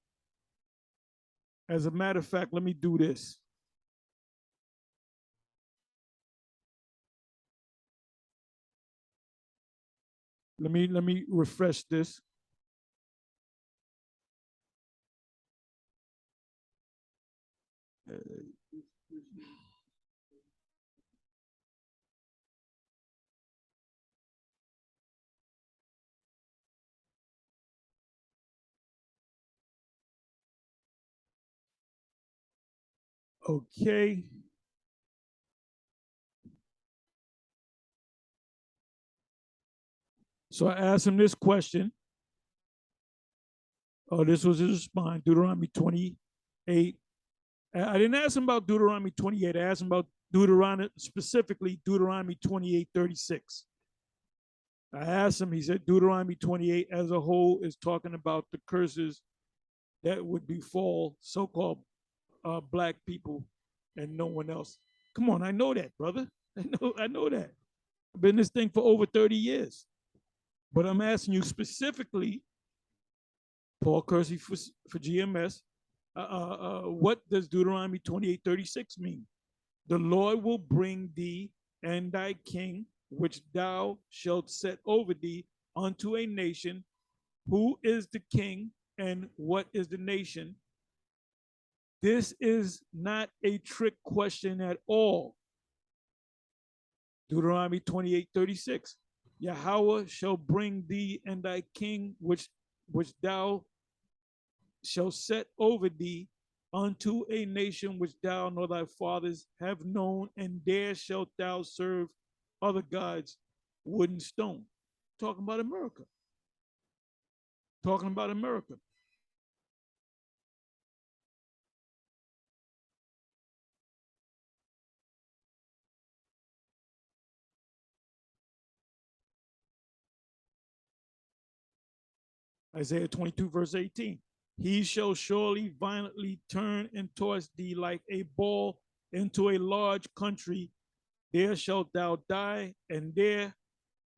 As a matter of fact, let me do this. Let me refresh this. Okay. So I asked him this question. Oh, this was his response, Deuteronomy 28. I didn't ask him about Deuteronomy 28. I asked him about Deuteronomy, specifically Deuteronomy 28:36. I asked him, he said Deuteronomy 28 as a whole is talking about the curses that would befall so-called black people and no one else. Come on, I know that, brother. I know that. I've been in this thing for over 30 years. But I'm asking you specifically, Paul Kersey for GMS, what does Deuteronomy 28:36 mean? The Lord will bring thee and thy king, which thou shalt set over thee, unto a nation. Who is the king and what is the nation? This is not a trick question at all. Deuteronomy 28:36. Yahweh shall bring thee and thy king, which thou shalt set over thee, unto a nation which thou nor thy fathers have known, and there shalt thou serve other gods, wood and stone. Talking about America. Talking about America. Isaiah 22, verse 18. He shall surely violently turn and toss thee like a ball into a large country. There shalt thou die, and there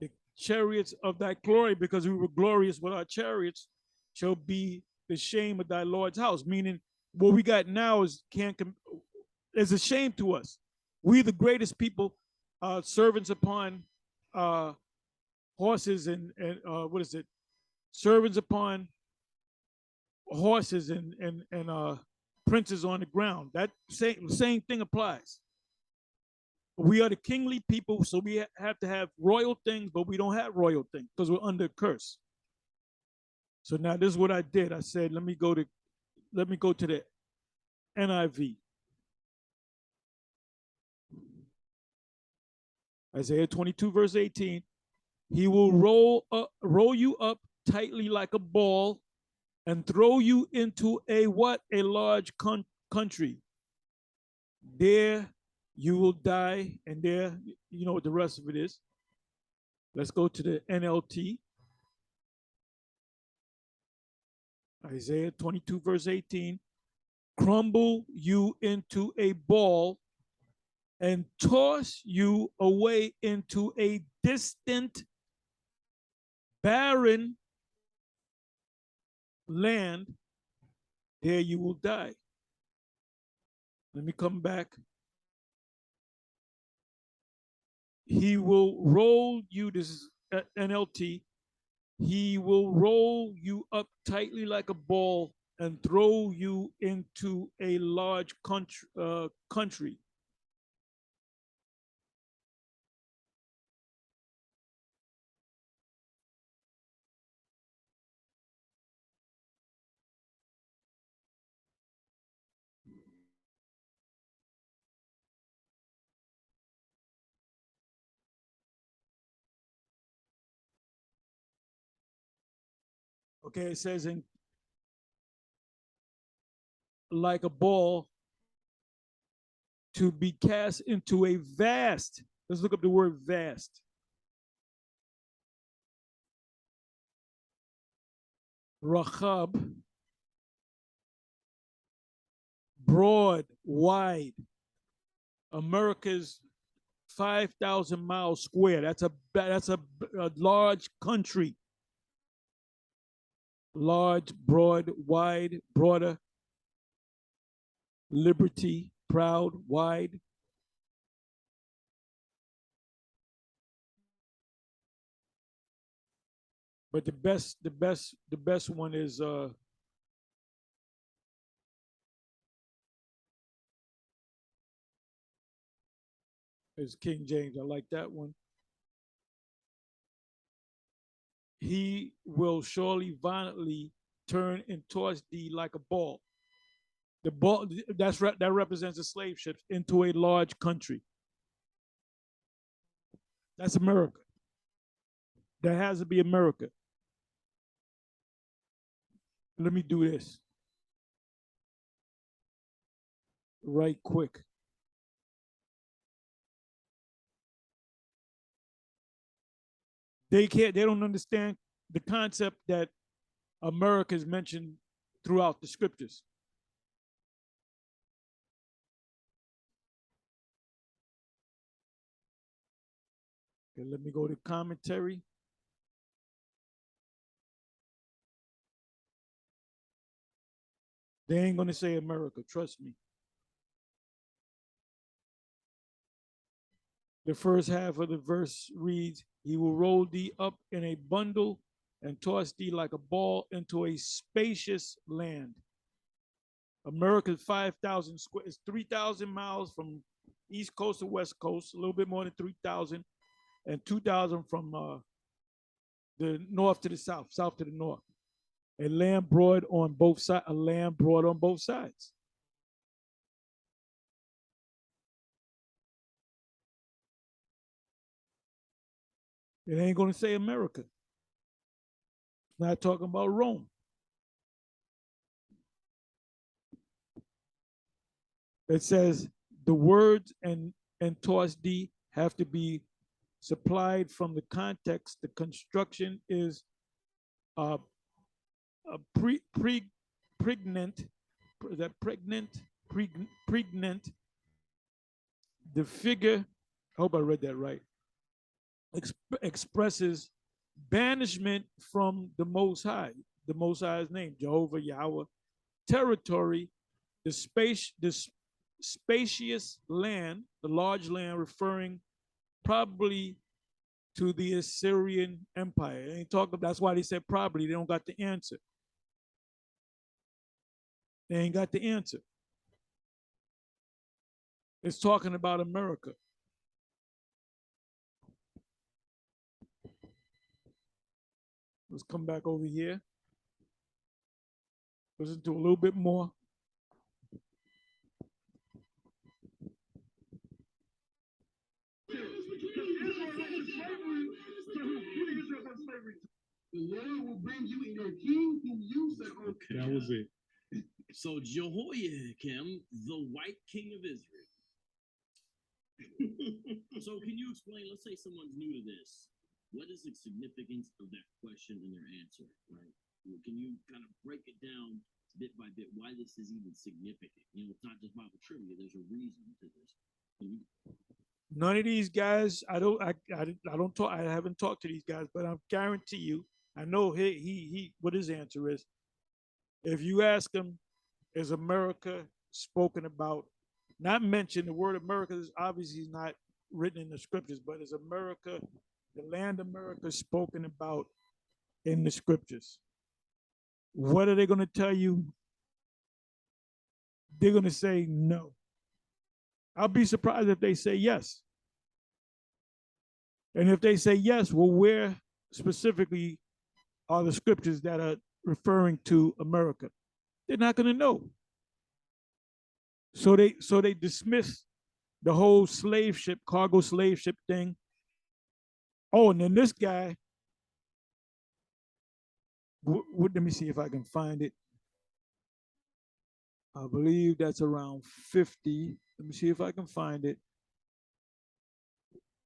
the chariots of thy glory, because we were glorious with our chariots, shall be the shame of thy Lord's house. Meaning, what we got now is is a shame to us. We the greatest people, servants upon horses and what is it? Servants upon horses and princes on the ground. That same thing applies. We are the kingly people, so we have to have royal things, but we don't have royal things because we're under curse. So now this is what I did. I said, let me go to the NIV. Isaiah 22, verse 18. He will roll you up tightly like a ball and throw you into a what? A large country. There you will die, and there, you know what the rest of it is. Let's go to the NLT. Isaiah 22, verse 18. Crumble you into a ball and toss you away into a distant, barren land. There you will die. Let me come back. He will roll you, this is NLT, he will roll you up tightly like a ball and throw you into a large country. Okay, it says in like a ball to be cast into a vast, let's look up the word vast. Rachab, broad, wide. America's 5,000 miles square. That's a large country. Large, broad, wide, broader. Liberty, proud, wide. But the best one is King James. I like that one. He will surely violently turn and toss thee like a ball. The ball that represents the slave ships into a large country. That's America. That has to be America. Let me do this right quick. They don't understand the concept that America is mentioned throughout the scriptures. Okay, let me go to commentary. They ain't gonna say America, trust me. The first half of the verse reads, he will roll thee up in a bundle and toss thee like a ball into a spacious land. America's 5,000 square, it's 3,000 miles from east coast to west coast, a little bit more than 3,000, and 2,000 from the north to the south, south to the north. A land broad on both sides, a land broad on both sides. It ain't going to say America. It's not talking about Rome. It says the words and toss D have to be supplied from the context. The construction is pregnant, is that pregnant, pregnant, the figure, I hope I read that right, expresses banishment from the Most High, the Most High's name, Jehovah Yahweh, territory, the spacious land, the large land, referring probably to the Assyrian Empire. They ain't talking. That's why they said probably. They don't got the answer. They ain't got the answer. It's talking about America. Let's come back over here. Listen to a little bit more. The Lord will bring you in your king whom you set on. Okay, that was it. So Jehoiakim, the white king of Israel. So can you explain, let's say someone's new to this, what is the significance of that question and their answer, right? Can you kind of break it down bit by bit why this is even significant? You know, it's not just Bible trivia, there's a reason to this. None of these guys, I don't talk, I haven't talked to these guys, but I guarantee you, I know he what his answer is. If you ask him, is America spoken about, not mentioned, the word America is obviously not written in the scriptures, but is America, the land America, spoken about in the scriptures? What are they going to tell you? They're going to say no. I'll be surprised if they say yes. And if they say yes, well, where specifically are the scriptures that are referring to America? They're not going to know. So they dismiss the whole slave ship, cargo slave ship thing. Oh, and then this guy, let me see if I can find it. I believe that's around 50. Let me see if I can find it.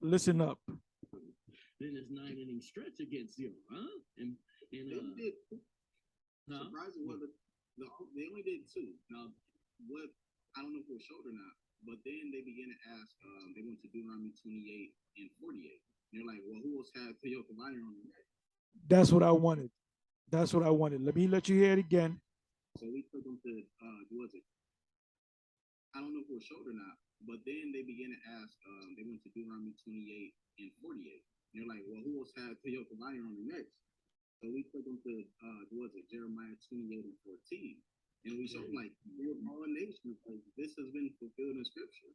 Listen up. Then it's 9-inning stretch against you, huh? And They did. Surprising, well, they only did two. Now, what, I don't know if it was showed or not, but then they began to ask, they went to Deuteronomy 28 and 48. And they're like, well, who else had Toyota Liner on the neck? That's what I wanted. That's what I wanted. Let me let you hear it again. So we took them to, was it? I don't know if it was showed or not, but then they began to ask, they went to Deuteronomy 28 and 48. And they're like, well, who else had Toyota Liner on the necks? So we took them to, was it Jeremiah 28 and 14. And we showed them, like, we're all nations, like, this has been fulfilled in scripture.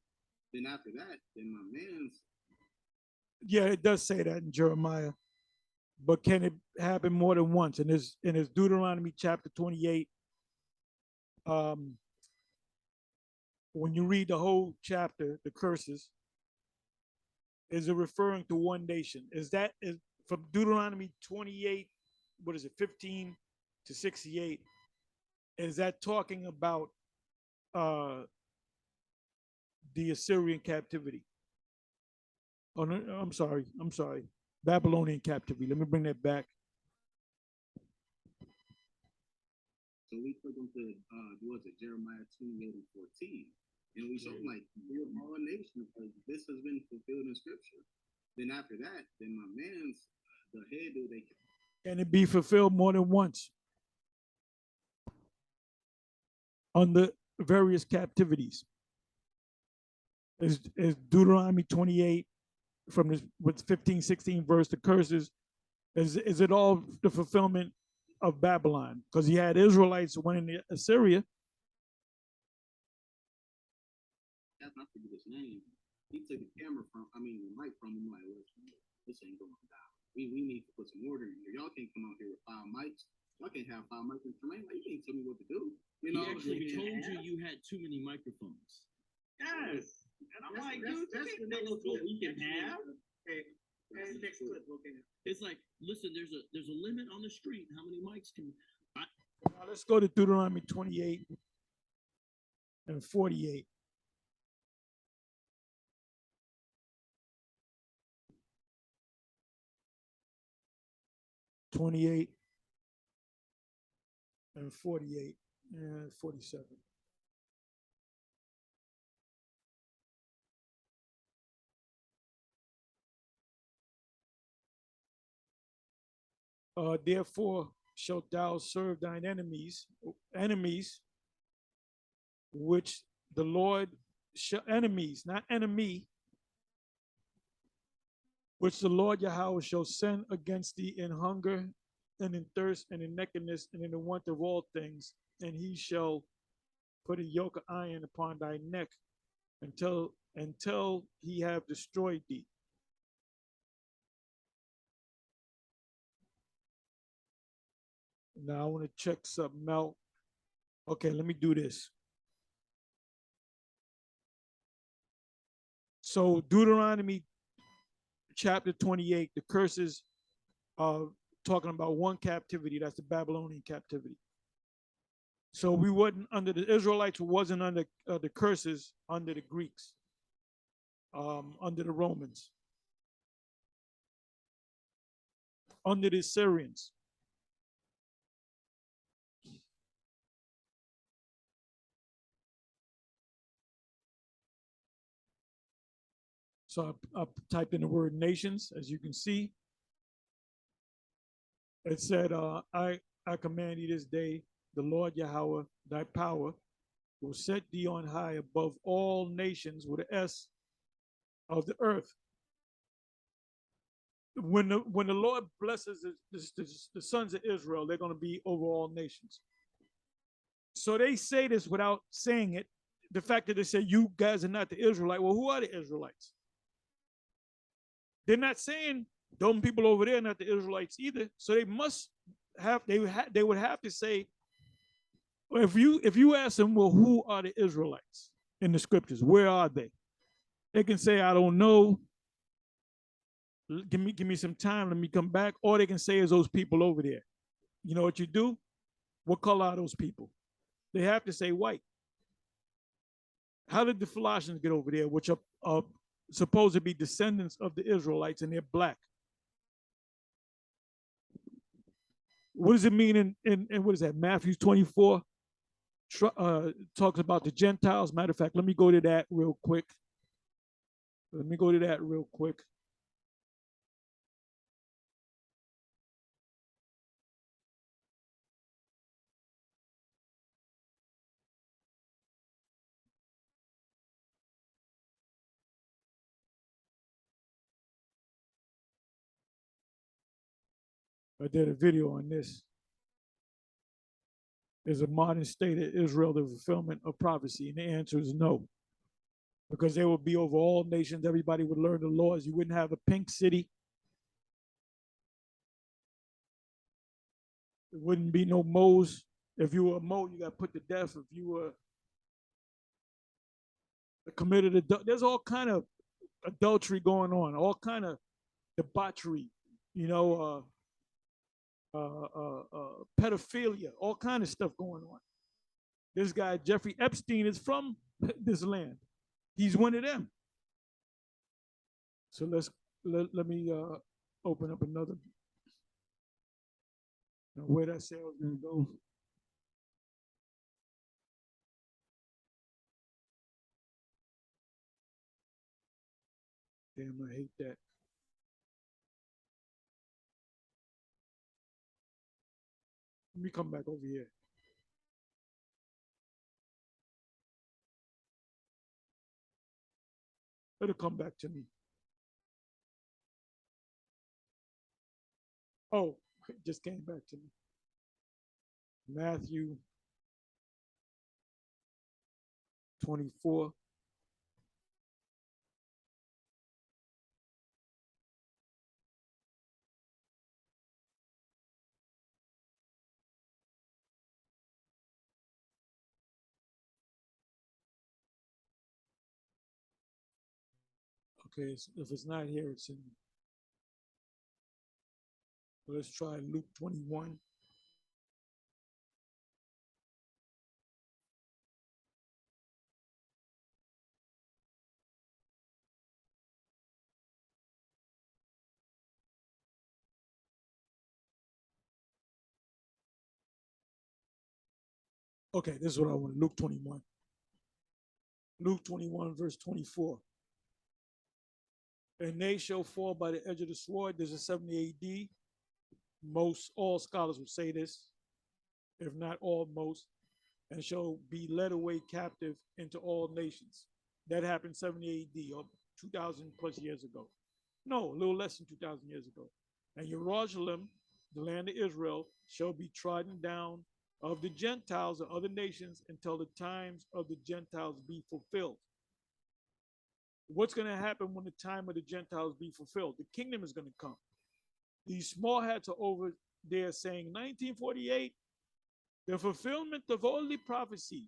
Then after that, then my man's. Yeah, it does say that in Jeremiah. But can it happen more than once? And there's Deuteronomy chapter 28. When you read the whole chapter, the curses, is it referring to one nation? Is from Deuteronomy 28, what is it, 15 to 68? Is that talking about the Assyrian captivity? Oh, no, I'm sorry. Babylonian captivity. Let me bring that back. So we took them to, was it Jeremiah 28 and 14. And we showed them, like, we're all nations, like, this has been fulfilled in scripture. Then after that, then my man's, the head do they. Can it be fulfilled more than once? On the various captivities. Is Deuteronomy 28 from this with 15, 16 verse, the curses, is it all the fulfillment of Babylon? Because he had Israelites went in Assyria. That's not to his name. He took the camera the mic from him, like, this ain't going down. We need to put some order in here. Y'all can't come out here with 5 mics. Y'all can't have 5 mics in Tremaine. Like, you can't tell me what to do. You know, he actually told you had too many microphones. Yes. And I'm like, dude, that's the next clip we can have. Next clip, okay. It's like, listen, there's a limit on the street. How many mics can Now let's go to Deuteronomy 28 and 48. and 48 and 47. Therefore shalt thou serve thine enemies, which the Lord shall, enemies, not enemy, which the Lord Yahweh shall send against thee in hunger and in thirst and in nakedness and in the want of all things, and he shall put a yoke of iron upon thy neck until he have destroyed thee. Now I want to check something out. Okay, let me do this. So Deuteronomy chapter 28, the curses are talking about one captivity, that's the Babylonian captivity. So we wasn't under the Israelites, wasn't under the curses under the Greeks, under the Romans, under the Syrians. So I typed in the word nations, as you can see. It said, I command you this day, the Lord Yahweh, thy power, will set thee on high above all nations with an S of the earth. When the Lord blesses the sons of Israel, they're going to be over all nations. So they say this without saying it. The fact that they say you guys are not the Israelites. Well, who are the Israelites? They're not saying those people over there are not the Israelites either. So they must have they would have to say, if you ask them, well, who are the Israelites in the scriptures? Where are they? They can say, I don't know. Give me some time. Let me come back. Or they can say, is those people over there? You know what you do? What color are those people? They have to say white. How did the Philossians get over there, which are supposed to be descendants of the Israelites, and they're black? What does it mean in what is that, Matthew 24? Talks about the Gentiles. Matter of fact, let me go to that real quick. I did a video on this. Is a modern state of Israel the fulfillment of prophecy? And the answer is no. Because they would be over all nations. Everybody would learn the laws. You wouldn't have a pink city. There wouldn't be no Moes. If you were a Mo, you got put to death. If you were committed adult, there's all kind of adultery going on, all kind of debauchery, you know, pedophilia, all kind of stuff going on. This guy Jeffrey Epstein is from this land. He's one of them. So let me open up another. Now, where that say I was gonna go? Damn, I hate that. Let me come back over here. It'll come back to me. Oh, it just came back to me. Matthew 24. Okay, if it's not here, it's in. Let's try Luke 21. Okay, this is what I want. Luke 21. Luke 21, verse 24. And they shall fall by the edge of the sword. This is 70 AD. Most, all scholars would say this, if not all, most, and shall be led away captive into all nations. That happened 70 AD, or 2,000 plus years ago. No, a little less than 2,000 years ago. And Jerusalem, the land of Israel, shall be trodden down of the Gentiles and other nations until the times of the Gentiles be fulfilled. What's going to happen when the time of the Gentiles be fulfilled? The kingdom is going to come. These small hats are over there saying 1948, the fulfillment of all the prophecy.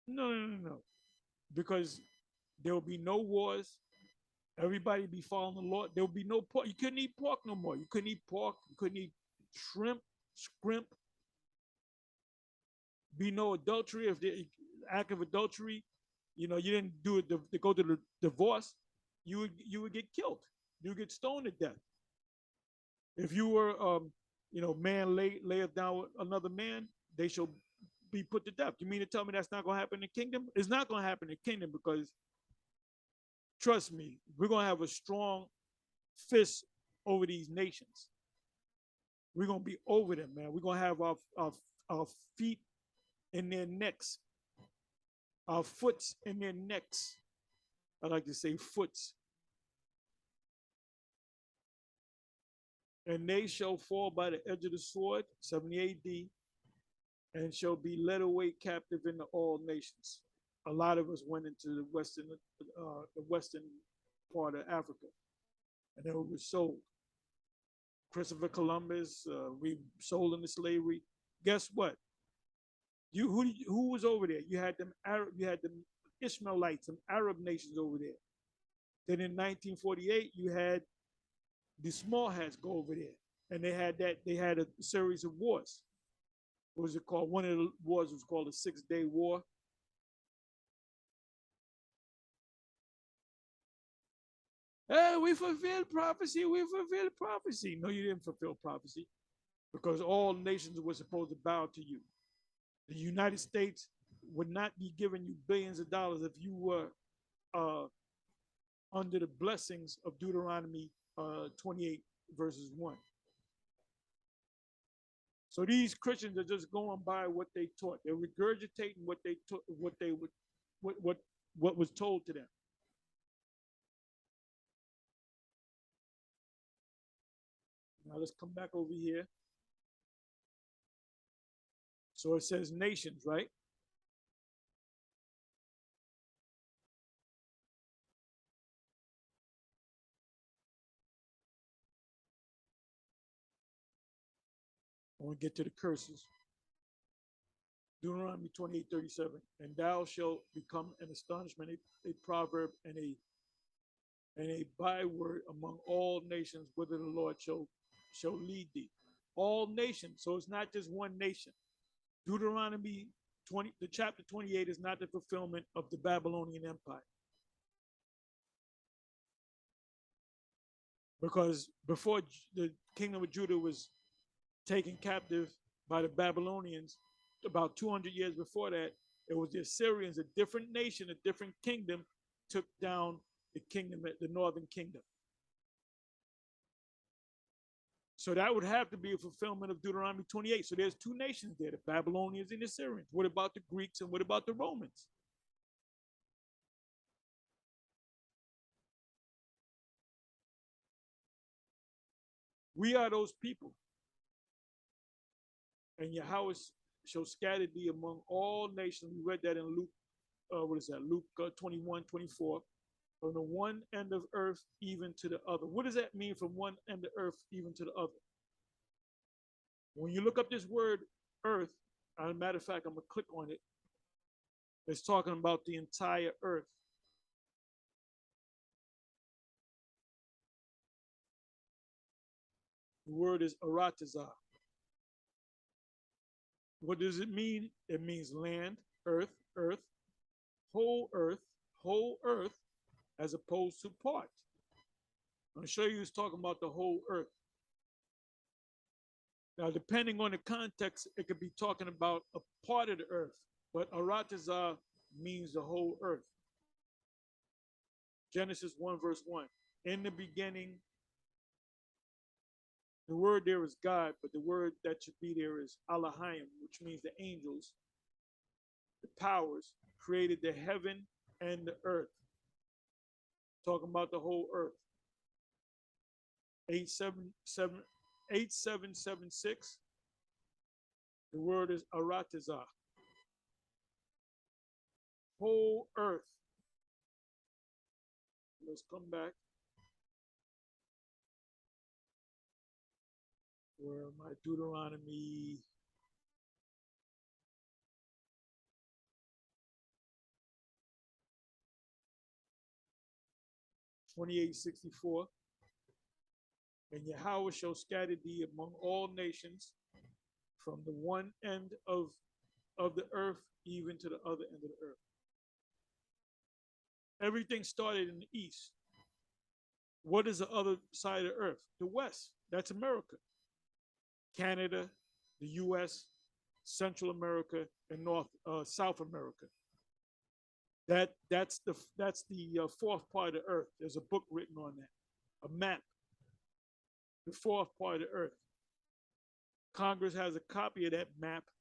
No. Because there will be no wars. Everybody be following the Lord. There will be no pork. You couldn't eat pork no more. You couldn't eat pork. You couldn't eat shrimp, scrimp. Be no adultery. If the act of adultery, you didn't do it to go to the divorce, you would get killed. You would get stoned to death. If you were, man layeth down with another man, they shall be put to death. You mean to tell me that's not going to happen in the kingdom? It's not going to happen in the kingdom because, trust me, we're going to have a strong fist over these nations. We're going to be over them, man. We're going to have our feet in their necks, our foots in their necks. I like to say foots. And they shall fall by the edge of the sword, 70 AD, and shall be led away captive into all nations. A lot of us went into the western part of Africa, and then we were sold. Christopher Columbus, we sold into slavery. Guess what? Who was over there? You had them Ishmaelites, some Arab nations over there. Then in 1948, you had the small hats go over there, and they had a series of wars. What was it called? One of the wars was called the 6-Day War. Hey, we fulfilled prophecy. We fulfilled prophecy. No, you didn't fulfill prophecy because all nations were supposed to bow to you. The United States would not be giving you billions of dollars if you were under the blessings of Deuteronomy 28 verses 1. So these Christians are just going by what they taught. They're regurgitating what they taught, what was told to them. Now let's come back over here. So it says nations, right? I want to get to the curses. Deuteronomy 28:37. And thou shalt become an astonishment, a proverb, and a byword among all nations, whither the Lord shall lead thee. All nations. So it's not just one nation. Deuteronomy 20, the chapter 28 is not the fulfillment of the Babylonian Empire. Because before the kingdom of Judah was taken captive by the Babylonians, about 200 years before that, it was the Assyrians, a different nation, a different kingdom, took down the kingdom, the northern kingdom. So that would have to be a fulfillment of Deuteronomy 28. So there's two nations there, the Babylonians and the Assyrians. What about the Greeks and what about the Romans? We are those people. And Yahweh shall scatter thee among all nations. We read that in Luke, Luke 21:24. From the one end of earth even to the other. What does that mean from one end of earth even to the other? When you look up this word earth, as a matter of fact, I'm going to click on it. It's talking about the entire earth. The word is aratazah. What does it mean? It means land, earth, whole earth, as opposed to part. I'm going to show you it's talking about the whole earth. Now, depending on the context, it could be talking about a part of the earth, but Aratazah means the whole earth. Genesis 1, verse 1. In the beginning, the word there is God, but the word that should be there is Elohim, which means the angels, the powers, created the heaven and the earth. Talking about the whole earth. 8776. The word is Aratazah. Whole earth. Let's come back. Where am I? Deuteronomy 28:64. And Yahweh shall scatter thee among all nations from the one end of the earth even to the other end of the earth. Everything started in the east. What is the other side of the earth? The west. That's America. Canada, the US, Central America, and South America. That's the fourth part of the earth. There's a book written on that, a map. The fourth part of the earth. Congress has a copy of that map,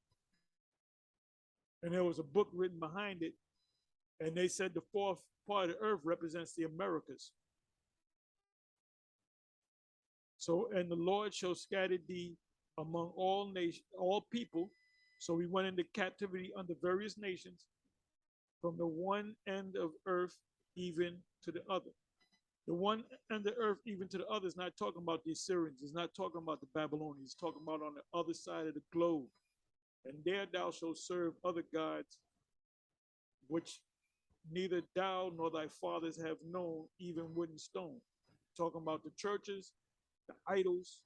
and there was a book written behind it, and they said the fourth part of the earth represents the Americas. So, and the Lord shall scatter thee among all nations, all people. So we went into captivity under various nations, from the one end of earth even to the other. The one end of earth even to the other is not talking about the Assyrians. It's not talking about the Babylonians. It's talking about on the other side of the globe. And there thou shalt serve other gods, which neither thou nor thy fathers have known, even wood and stone. Talking about the churches, the idols.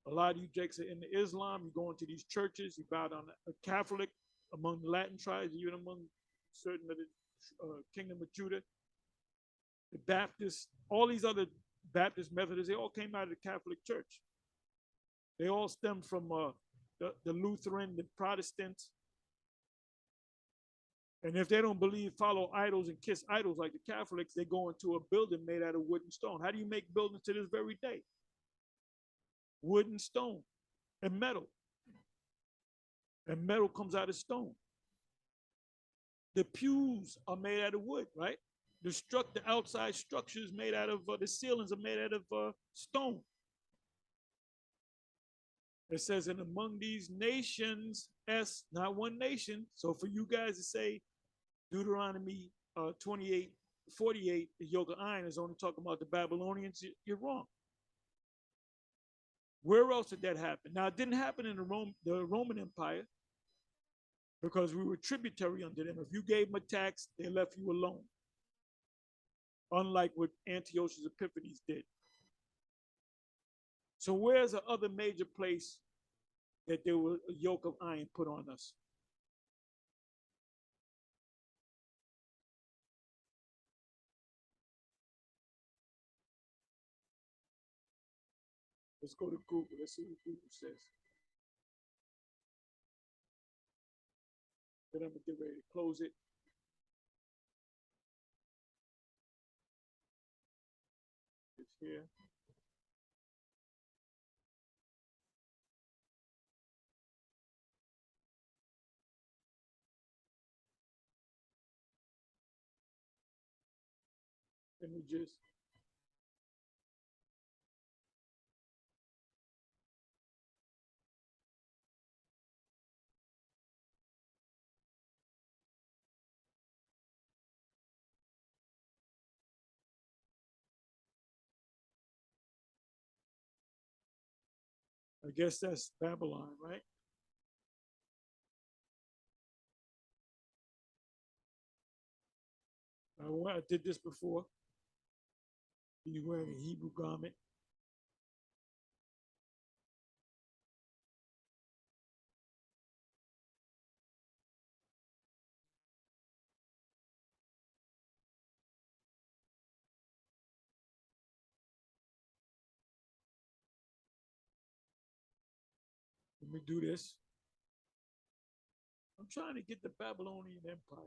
A lot of you jakes are into Islam. You go into these churches, you bow down a Catholic among the Latin tribes, even among certain of the Kingdom of Judah. The Baptists, all these other Baptist Methodists, they all came out of the Catholic Church. They all stemmed from the Lutheran, the Protestants. And if they don't follow idols and kiss idols like the Catholics, they go into a building made out of wood and stone. How do you make buildings to this very day? Wood and stone and metal. And metal comes out of stone. The pews are made out of wood, right? The outside structures made out of, the ceilings are made out of stone. It says, and among these nations, not one nation. So for you guys to say Deuteronomy 28:48, the yoke of iron is only talking about the Babylonians, you're wrong. Where else did that happen? Now, it didn't happen in the Roman Empire because we were tributary under them. If you gave them a tax, they left you alone. Unlike what Antiochus Epiphanes did. So where's the other major place that there was a yoke of iron put on us? Let's go to Google. Let's see what Google says. Then I'm going to get ready to close it. It's here. Let me just. I guess that's Babylon, right? I did this before. You wearing a Hebrew garment. Let me do this. I'm trying to get the Babylonian Empire.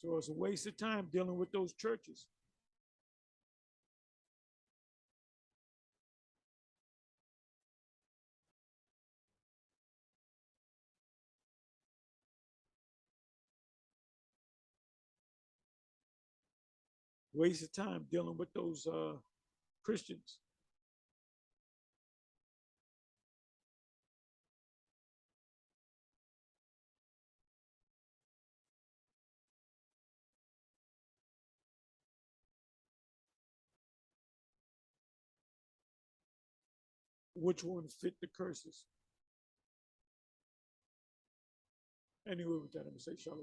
So it's a waste of time dealing with those churches. Waste of time dealing with those Christians. Which ones fit the curses? Anyway, with that, I'm going to say shalom.